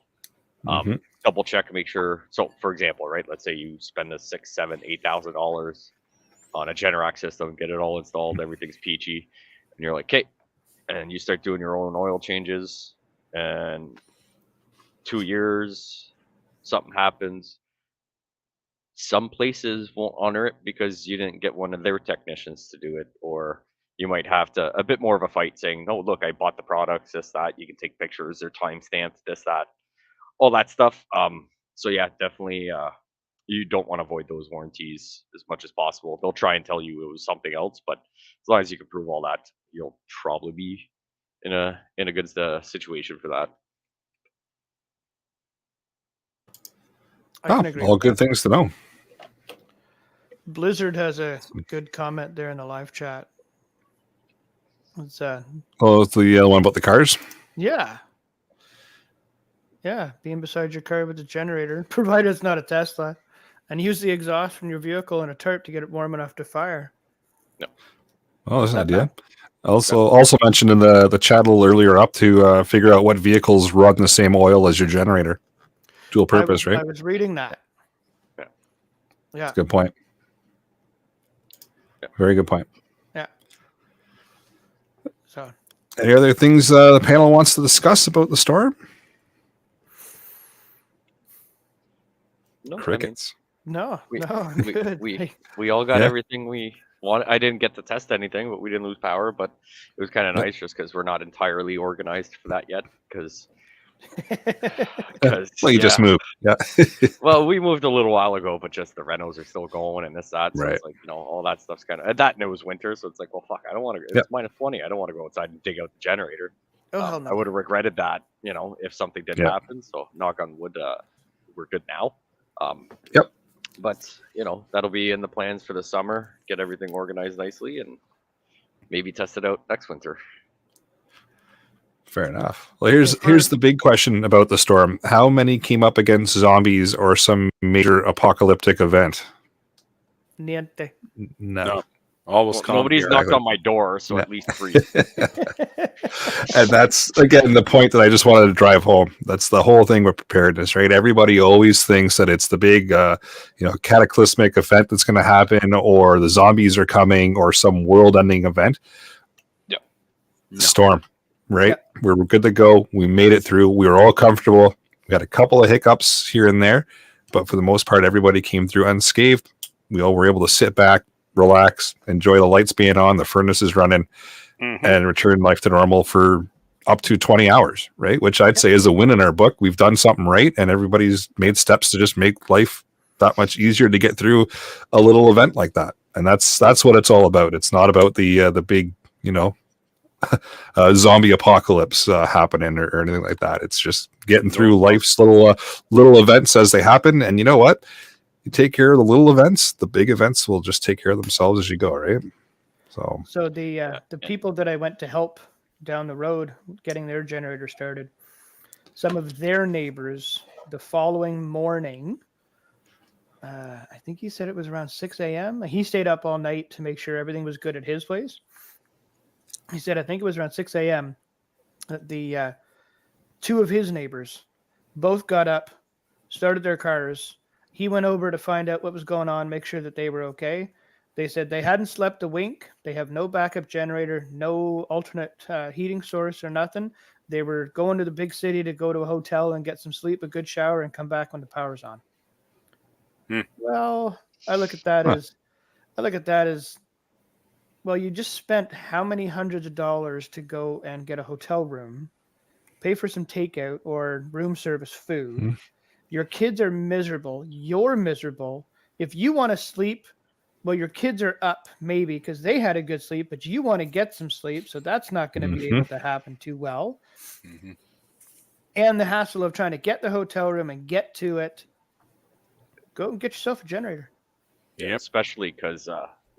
double check, make sure. So for example, right, let's say you spend the $6,000, $7,000, $8,000 on a Generac system, get it all installed, everything's peachy, and you're like, okay, and you start doing your own oil changes, and 2 years, something happens. Some places won't honor it because you didn't get one of their technicians to do it, or you might have to a bit more of a fight saying, no, look, I bought the products, this, that. You can take pictures, they're timestamped, this, that, all that stuff. So yeah, definitely you don't want to avoid those warranties as much as possible. They'll try and tell you it was something else, but as long as you can prove all that, you'll probably be in a good situation for that.
I can agree.
All good things to know.
Blizzard has a good comment there in the live chat. It's
it's the one about the cars.
Yeah. Yeah, being beside your car with the generator, provided it's not a Tesla, and use the exhaust from your vehicle and a tarp to get it warm enough to fire.
Oh, that's an
Not
idea.
bad.
Also mentioned in the chat a little earlier up to figure out what vehicles run the same oil as your generator. Dual purpose, right?
I was reading that.
Yeah.
Yeah.
That's a good point.
Yeah.
Very good point.
Yeah. So,
Any other things the panel wants to discuss about the storm?
No,
Crickets.
no,
We-
I'm good.
we all got
Yeah.
everything we wanted. I didn't get to test anything, but we didn't lose power. But it was kind of
Nope.
nice just because we're not entirely organized for that yet. Because
Well, you just moved. Yeah.
well, we moved a little while ago, but just the renos are still going and this that. So
Right.
it's like all that stuff's kind of that, and it was winter, so it's like, well, fuck, I don't want to. It's minus 20. I don't want to go outside and dig out the generator.
Oh, hell no.
I would have regretted that, if something did
Yeah.
happen. So knock on wood, we're good now.
Yep.
But that'll be in the plans for the summer. Get everything organized nicely, and maybe test it out next winter.
Fair enough. Well, here's the big question about the storm. How many came up against zombies or some major apocalyptic event?
Niente.
No.
Always
Well,
calm
nobody's
here.
knocked on my door, so
No.
at least 3.
And that's again the point that I just wanted to drive home. That's the whole thing with preparedness, right? Everybody always thinks that it's the big cataclysmic event that's going to happen, or the zombies are coming, or some world-ending event.
Yep.
The storm, right? We're good to go. We made it through. We were all comfortable. We had a couple of hiccups here and there, but for the most part, everybody came through unscathed. We all were able to sit back, relax, enjoy the lights being on, the furnaces running, and return life to normal for up to 20 hours, right? Which I'd say is a win in our book. We've done something right, and everybody's made steps to just make life that much easier to get through a little event like that. And that's what it's all about. It's not about the big, zombie apocalypse happening or anything like that. It's just getting through life's little events as they happen. And you know what? You take care of the little events, the big events will just take care of themselves as you go, right? So
the people that I went to help down the road getting their generator started, some of their neighbors the following morning, I think he said it was around 6 a.m. He stayed up all night to make sure everything was good at his place. He said, I think it was around 6 a.m. that the two of his neighbors both got up, started their cars. He went over to find out what was going on, make sure that they were okay. They said they hadn't slept a wink. They have no backup generator, no alternate heating source or nothing. They were going to the big city to go to a hotel and get some sleep, a good shower, and come back when the power's on. Well, I look at that as, well, you just spent how many hundreds of dollars to go and get a hotel room, pay for some takeout or room service food. Your kids are miserable. You're miserable. If you want to sleep, well, your kids are up maybe because they had a good sleep, but you want to get some sleep. So that's not going to be able to happen too well. And the hassle of trying to get the hotel room and get to it. Go and get yourself a generator.
Yeah, especially because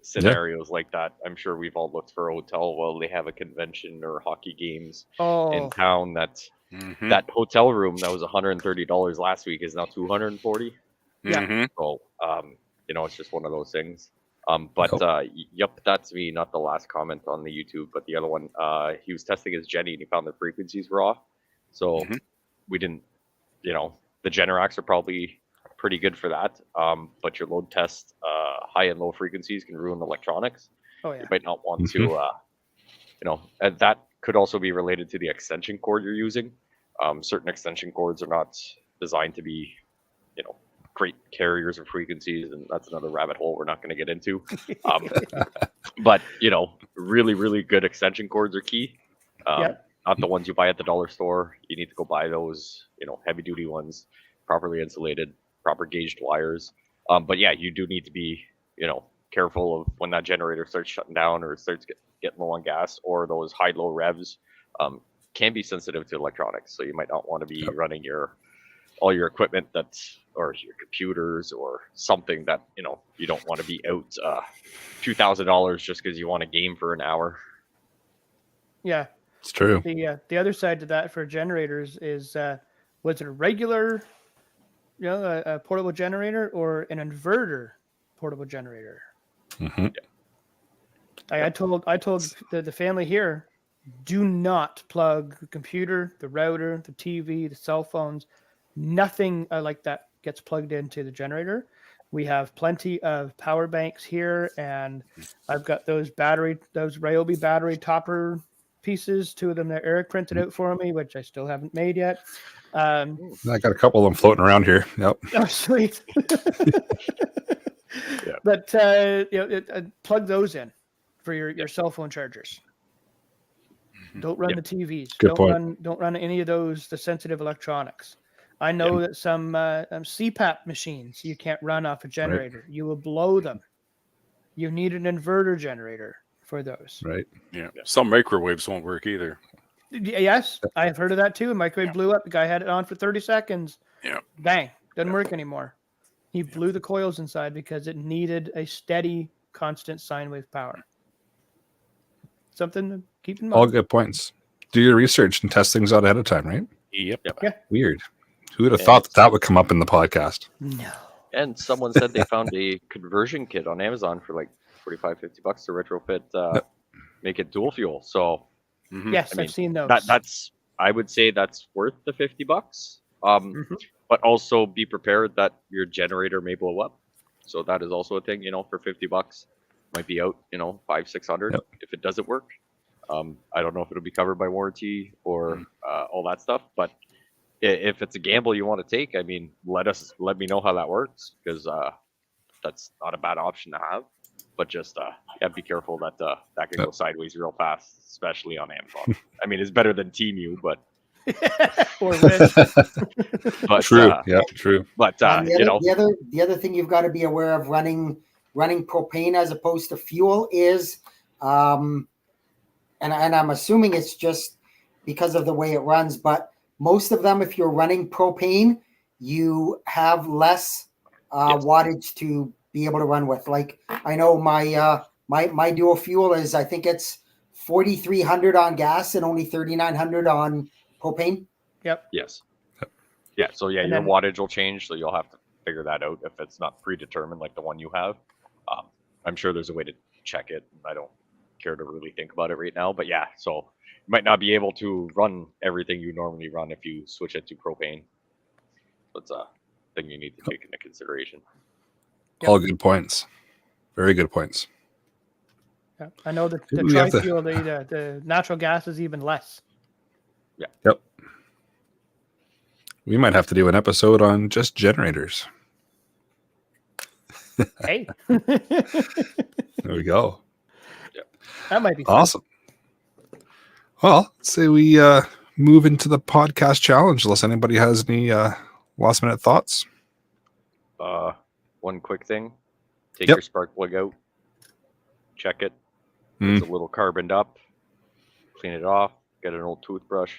scenarios like that. I'm sure we've all looked for a hotel while they have a convention or hockey games in town. That hotel room that was $130 last week is now $240.
Yeah.
So it's just one of those things. Yep, that's me. Not the last comment on the YouTube, but the other one. He was testing his Jenny and he found the frequencies were off. So we didn't. The Generacs are probably pretty good for that. But your load test, high and low frequencies can ruin electronics.
Oh yeah.
You might not want to. And that could also be related to the extension cord you're using. Certain extension cords are not designed to be, great carriers of frequencies, and that's another rabbit hole we're not going to get into. But really, really good extension cords are key. Not the ones you buy at the dollar store. You need to go buy those, heavy duty ones, properly insulated, proper gauged wires. But yeah, you do need to be, careful of when that generator starts shutting down or starts getting low on gas, or those high-low revs can be sensitive to electronics. So you might not want to be running all your equipment or your computers or something that you don't want to be out $2,000 just because you want a game for an hour.
Yeah,
it's true.
The other side to that for generators is was it a regular, a portable generator or an inverter portable generator?
Mm-hmm.
I told the family here, do not plug the computer, the router, the TV, the cell phones, nothing like that gets plugged into the generator. We have plenty of power banks here, and I've got those Ryobi battery topper pieces, 2 of them that Eric printed out for me, which I still haven't made yet.
I got a couple of them floating around here. Yep.
Oh, sweet.
Yeah.
But plug those in for your cell phone chargers. Don't run
Yep.
the TVs.
Good point.
Don't run any of the sensitive electronics. I know that some CPAP machines you can't run off a generator. Right. You will blow them. You need an inverter generator for those.
Right.
Yeah. Some microwaves won't work either.
Yes, I have heard of that too. A microwave blew up. The guy had it on for 30 seconds.
Yeah.
Bang. Doesn't work anymore. He blew the coils inside because it needed a steady, constant sine wave power. Something to keep in mind.
All good points. Do your research and test things out ahead of time, right?
Yep.
Yeah.
Weird. Who would have thought that would come up in the podcast?
No.
And someone said they found a conversion kit on Amazon for like $45-50 to retrofit, make it dual fuel. So
yes, I've seen those.
That's I would say that's worth the $50. But also be prepared that your generator may blow up. So that is also a thing, for $50 might be out, $500-600 if it doesn't work. I don't know if it'll be covered by warranty or all that stuff, but if it's a gamble you want to take, I mean, let me know how that works, because that's not a bad option to have. But just be careful that that can go sideways real fast, especially on Amazon. I mean, it's better than Temu, but
or Wish.
but
true. True.
But
the other thing you've got to be aware of running propane as opposed to fuel is, and I'm assuming it's just because of the way it runs, but most of them, if you're running propane, you have less wattage to be able to run with. Like, I know my dual fuel is, I think it's 4,300 on gas and only 3,900 on propane.
Yep.
Yes. Yeah. So your wattage will change, so you'll have to figure that out if it's not predetermined like the one you have. I'm sure there's a way to check it. I don't care to really think about it right now, but yeah. So you might not be able to run everything you normally run if you switch it to propane. That's a thing you need to take into consideration.
Yep.
All good points. Very good points.
Yeah. I know that the tri-fuel, the natural gas is even less.
Yeah.
Yep. We might have to do an episode on just generators.
Hey.
There we go.
Yep. That might be fun.
Awesome. Well, let's say we move into the podcast challenge, unless anybody has any last minute thoughts.
One quick thing. Take your spark plug out. Check it. It's a little carboned up. Clean it off. Get an old toothbrush,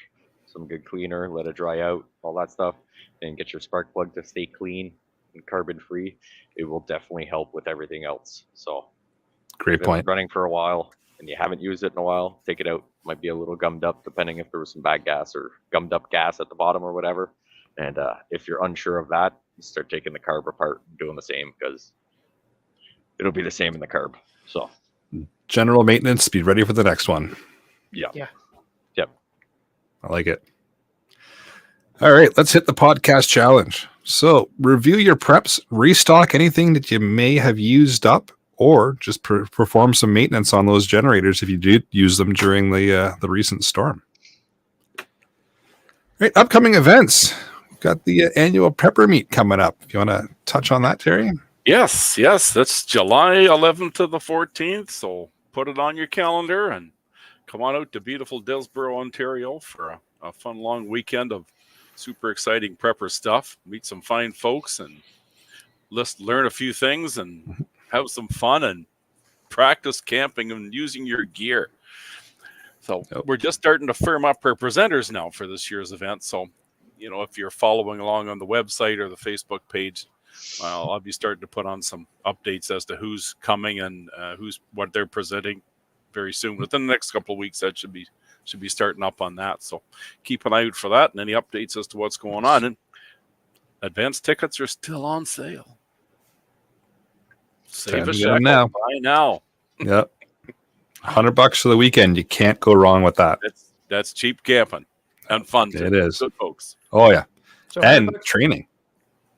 some good cleaner, let it dry out, all that stuff, and get your spark plug to stay clean and carbon free. It will definitely help with everything else. So
great point.
Running for a while and you haven't used it in a while, take it out. Might be a little gummed up, depending if there was some bad gas or gummed up gas at the bottom or whatever. And if you're unsure of that, start taking the carb apart and doing the same, because it'll be the same in the carb. So
general maintenance, be ready for the next one.
Yeah.
Yep.
I like it. All right, let's hit the podcast challenge. So review your preps, restock anything that you may have used up, or just perform some maintenance on those generators if you did use them during the recent storm. All right, upcoming events. We've got the annual Prepper Meet coming up. If you want to touch on that, Terry?
Yes. That's July 11th to the 14th. So put it on your calendar and come on out to beautiful Dillsborough, Ontario for a fun long weekend of super exciting prepper stuff. Meet some fine folks and learn a few things and have some fun and practice camping and using your gear. So we're just starting to firm up our presenters now for this year's event. So, if you're following along on the website or the Facebook page, I'll be starting to put on some updates as to who's coming and what they're presenting very soon. Within the next couple of weeks, that should be should be starting up on that. So keep an eye out for that and any updates as to what's going on. And advance tickets are still on sale. Save
Time
a
to get 'em
shekel.
now.
Buy now.
Yep. $100 for the weekend. You can't go wrong with that.
That's cheap camping and fun.
It is.
Good folks.
Oh yeah.
So
And
$100,
training.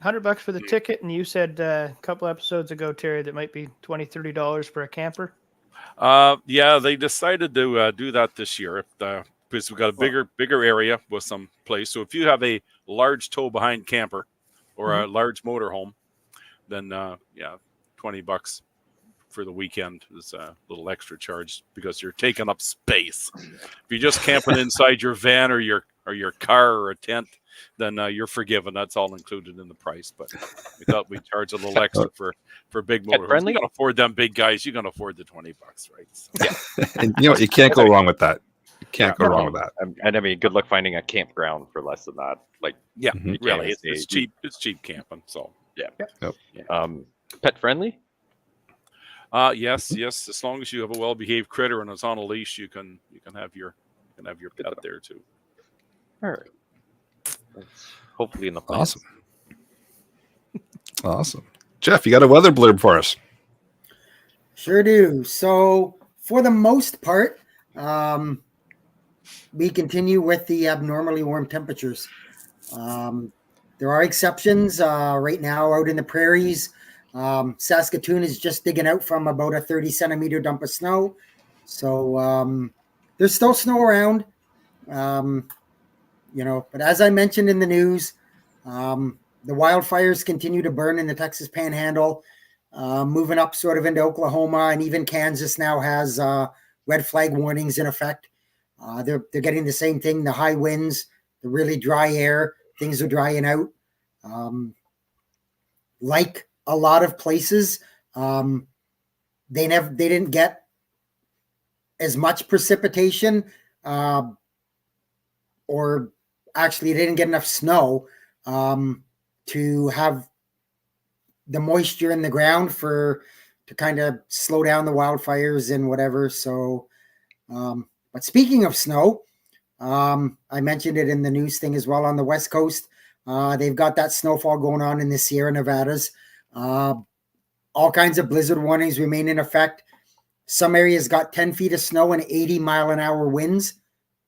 $100 for the ticket, and you said a couple episodes ago, Terry, that might be $20-$30 for a camper.
Yeah, they decided to do that this year because we've got a bigger area with some place. So if you have a large tow behind camper or a large motorhome, then $20 for the weekend is a little extra charge because you're taking up space. If you're just camping inside your van or your car or a tent, then you're forgiven. That's all included in the price. But we thought we'd charge a little extra for big motorhomes.
friendly?
You can afford them big guys. You can afford the $20, right? So,
Yeah.
And you know, you can't go wrong with that. You can't go wrong with that.
And I mean, good luck finding a campground for less than that. Like,
yeah,
Mhm.
really,
Yeah,
it's cheap. It's cheap camping. So
pet friendly.
yes. As long as you have a well-behaved critter and it's on a leash, you can have your pet there too.
All right. That's hopefully in the plan.
Awesome. Jeff, you got a weather blurb for us?
Sure do. So for the most part, we continue with the abnormally warm temperatures. There are exceptions. Right now out in the prairies, Saskatoon is just digging out from about a 30-centimeter dump of snow. So there's still snow around, but as I mentioned in the news, the wildfires continue to burn in the Texas Panhandle, moving up sort of into Oklahoma, and even Kansas now has red flag warnings in effect. They're getting the same thing, the high winds, the really dry air, things are drying out. Like a lot of places, they didn't get as much precipitation, or actually they didn't get enough snow to have the moisture in the ground to kind of slow down the wildfires and whatever. So, but speaking of snow, I mentioned it in the news thing as well on the West Coast. They've got that snowfall going on in the Sierra Nevadas. All kinds of blizzard warnings remain in effect. Some areas got 10 feet of snow and 80-mile-an-hour winds.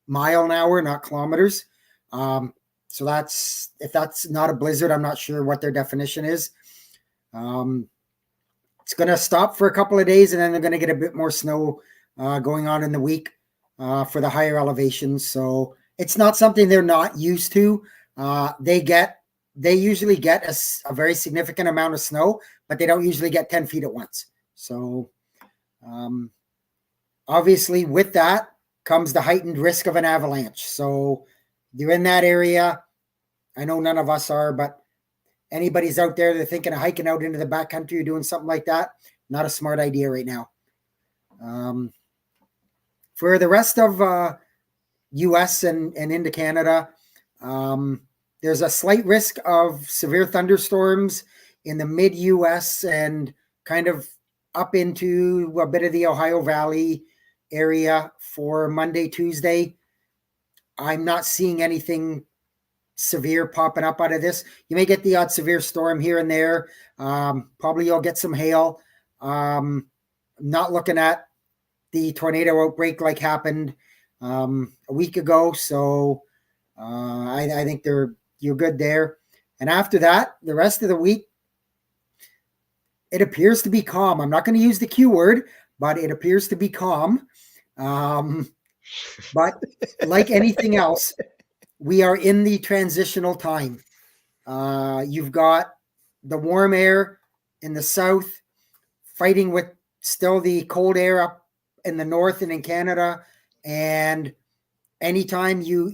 Mile an hour, not kilometers. So if that's not a blizzard, I'm not sure what their definition is. It's going to stop for a couple of days, and then they're going to get a bit more snow going on in the week for the higher elevations. So it's not something they're not used to. They usually get a very significant amount of snow, but they don't usually get 10 feet at once. So obviously with that comes the heightened risk of an avalanche. So you're in that area. I know none of us are, but anybody's out there, they're thinking of hiking out into the backcountry or doing something like that. Not a smart idea right now. For the rest of US and into Canada, there's a slight risk of severe thunderstorms in the mid-US and kind of up into a bit of the Ohio Valley area for Monday, Tuesday. I'm not seeing anything severe popping up out of this. You may get the odd severe storm here and there. Probably you'll get some hail. Not looking at the tornado outbreak like happened a week ago. So I think you're good there. And after that, the rest of the week, it appears to be calm. I'm not going to use the Q word, but it appears to be calm. But like anything else, we are in the transitional time. You've got the warm air in the south fighting with still the cold air up in the north and in Canada. And anytime you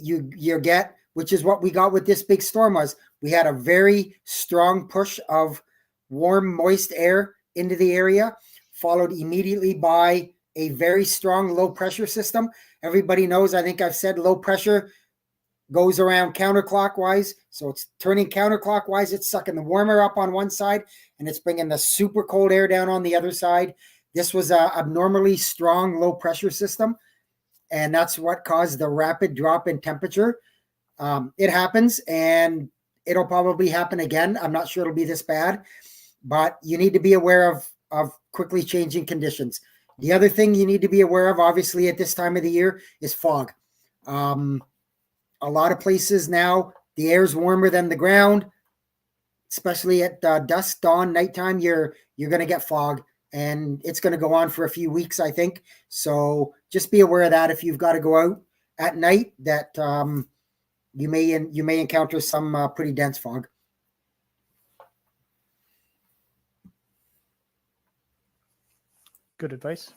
get, which is what we got with this big storm, was we had a very strong push of warm, moist air into the area, followed immediately by a very strong low pressure system. Everybody knows, I think I've said, low pressure goes around counterclockwise. So it's turning counterclockwise. It's sucking the warmer up on one side and it's bringing the super cold air down on the other side. This was a abnormally strong low pressure system. and that's what caused the rapid drop in temperature. It happens, and it'll probably happen again. I'm not sure it'll be this bad, but you need to be aware of quickly changing conditions. The other thing you need to be aware of, obviously, at this time of the year is fog. A lot of places now, the air's warmer than the ground, especially at dusk, dawn, nighttime. You're going to get fog, and it's going to go on for a few weeks, I think. So just be aware of that if you've got to go out at night, that you may encounter some pretty dense fog.
Good advice.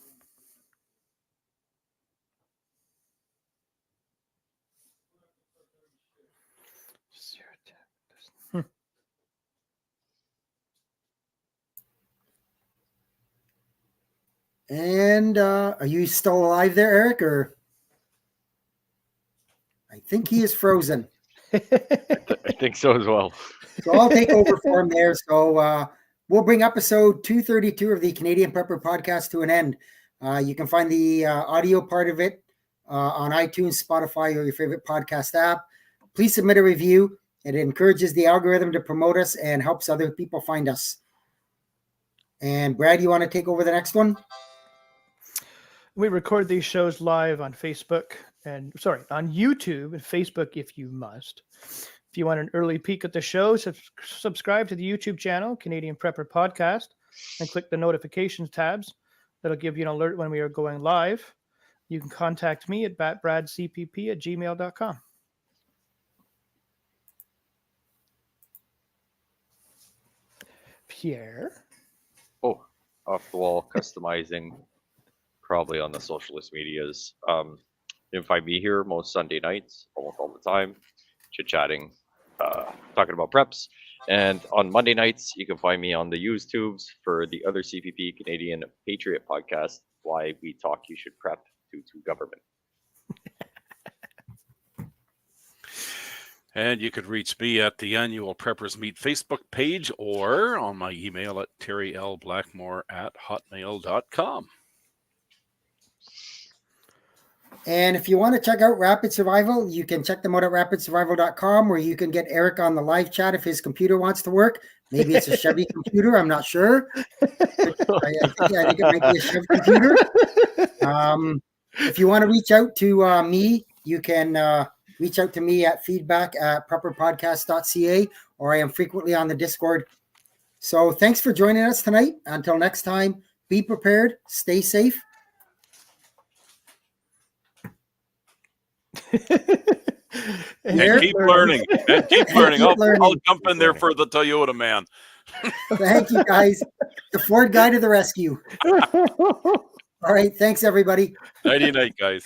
And are you still alive there, Eric? Or I think he is frozen.
I think so as well.
So I'll take over for him there. So we'll bring episode 232 of the Canadian Prepper Podcast to an end. You can find the audio part of it on iTunes, Spotify, or your favorite podcast app. Please submit a review. It encourages the algorithm to promote us and helps other people find us. And Brad, you want to take over the next one?
We record these shows live on Facebook on YouTube and Facebook if you must. If you want an early peek at the show, subscribe to the YouTube channel, Canadian Prepper Podcast, and click the notifications tabs. That'll give you an alert when we are going live. You can contact me at bradcpp@gmail.com. Pierre?
Oh, off the wall customizing, probably on the socialist medias. You can find me here most Sunday nights, almost all the time, chit-chatting, talking about preps. And on Monday nights, you can find me on the YouTubes for the other CPP Canadian Patriot podcast, Why We Talk You Should Prep to Government.
And you could reach me at the Annual Preppers Meet Facebook page or on my email at terrylblackmore@hotmail.com.
And if you want to check out Rapid Survival, you can check them out at rapidsurvival.com, where you can get Eric on the live chat if his computer wants to work. Maybe it's a Chevy computer. I'm not sure. I think it might be a Chevy computer. If you want to reach out to me, you can reach out to me at feedback@prepperpodcast.ca, or I am frequently on the Discord. So thanks for joining us tonight. Until next time, be prepared, stay safe.
And keep learning. I'll jump in there for the Toyota man.
Thank you, guys. The Ford guy to the rescue. All right. Thanks, everybody.
Nighty night, guys.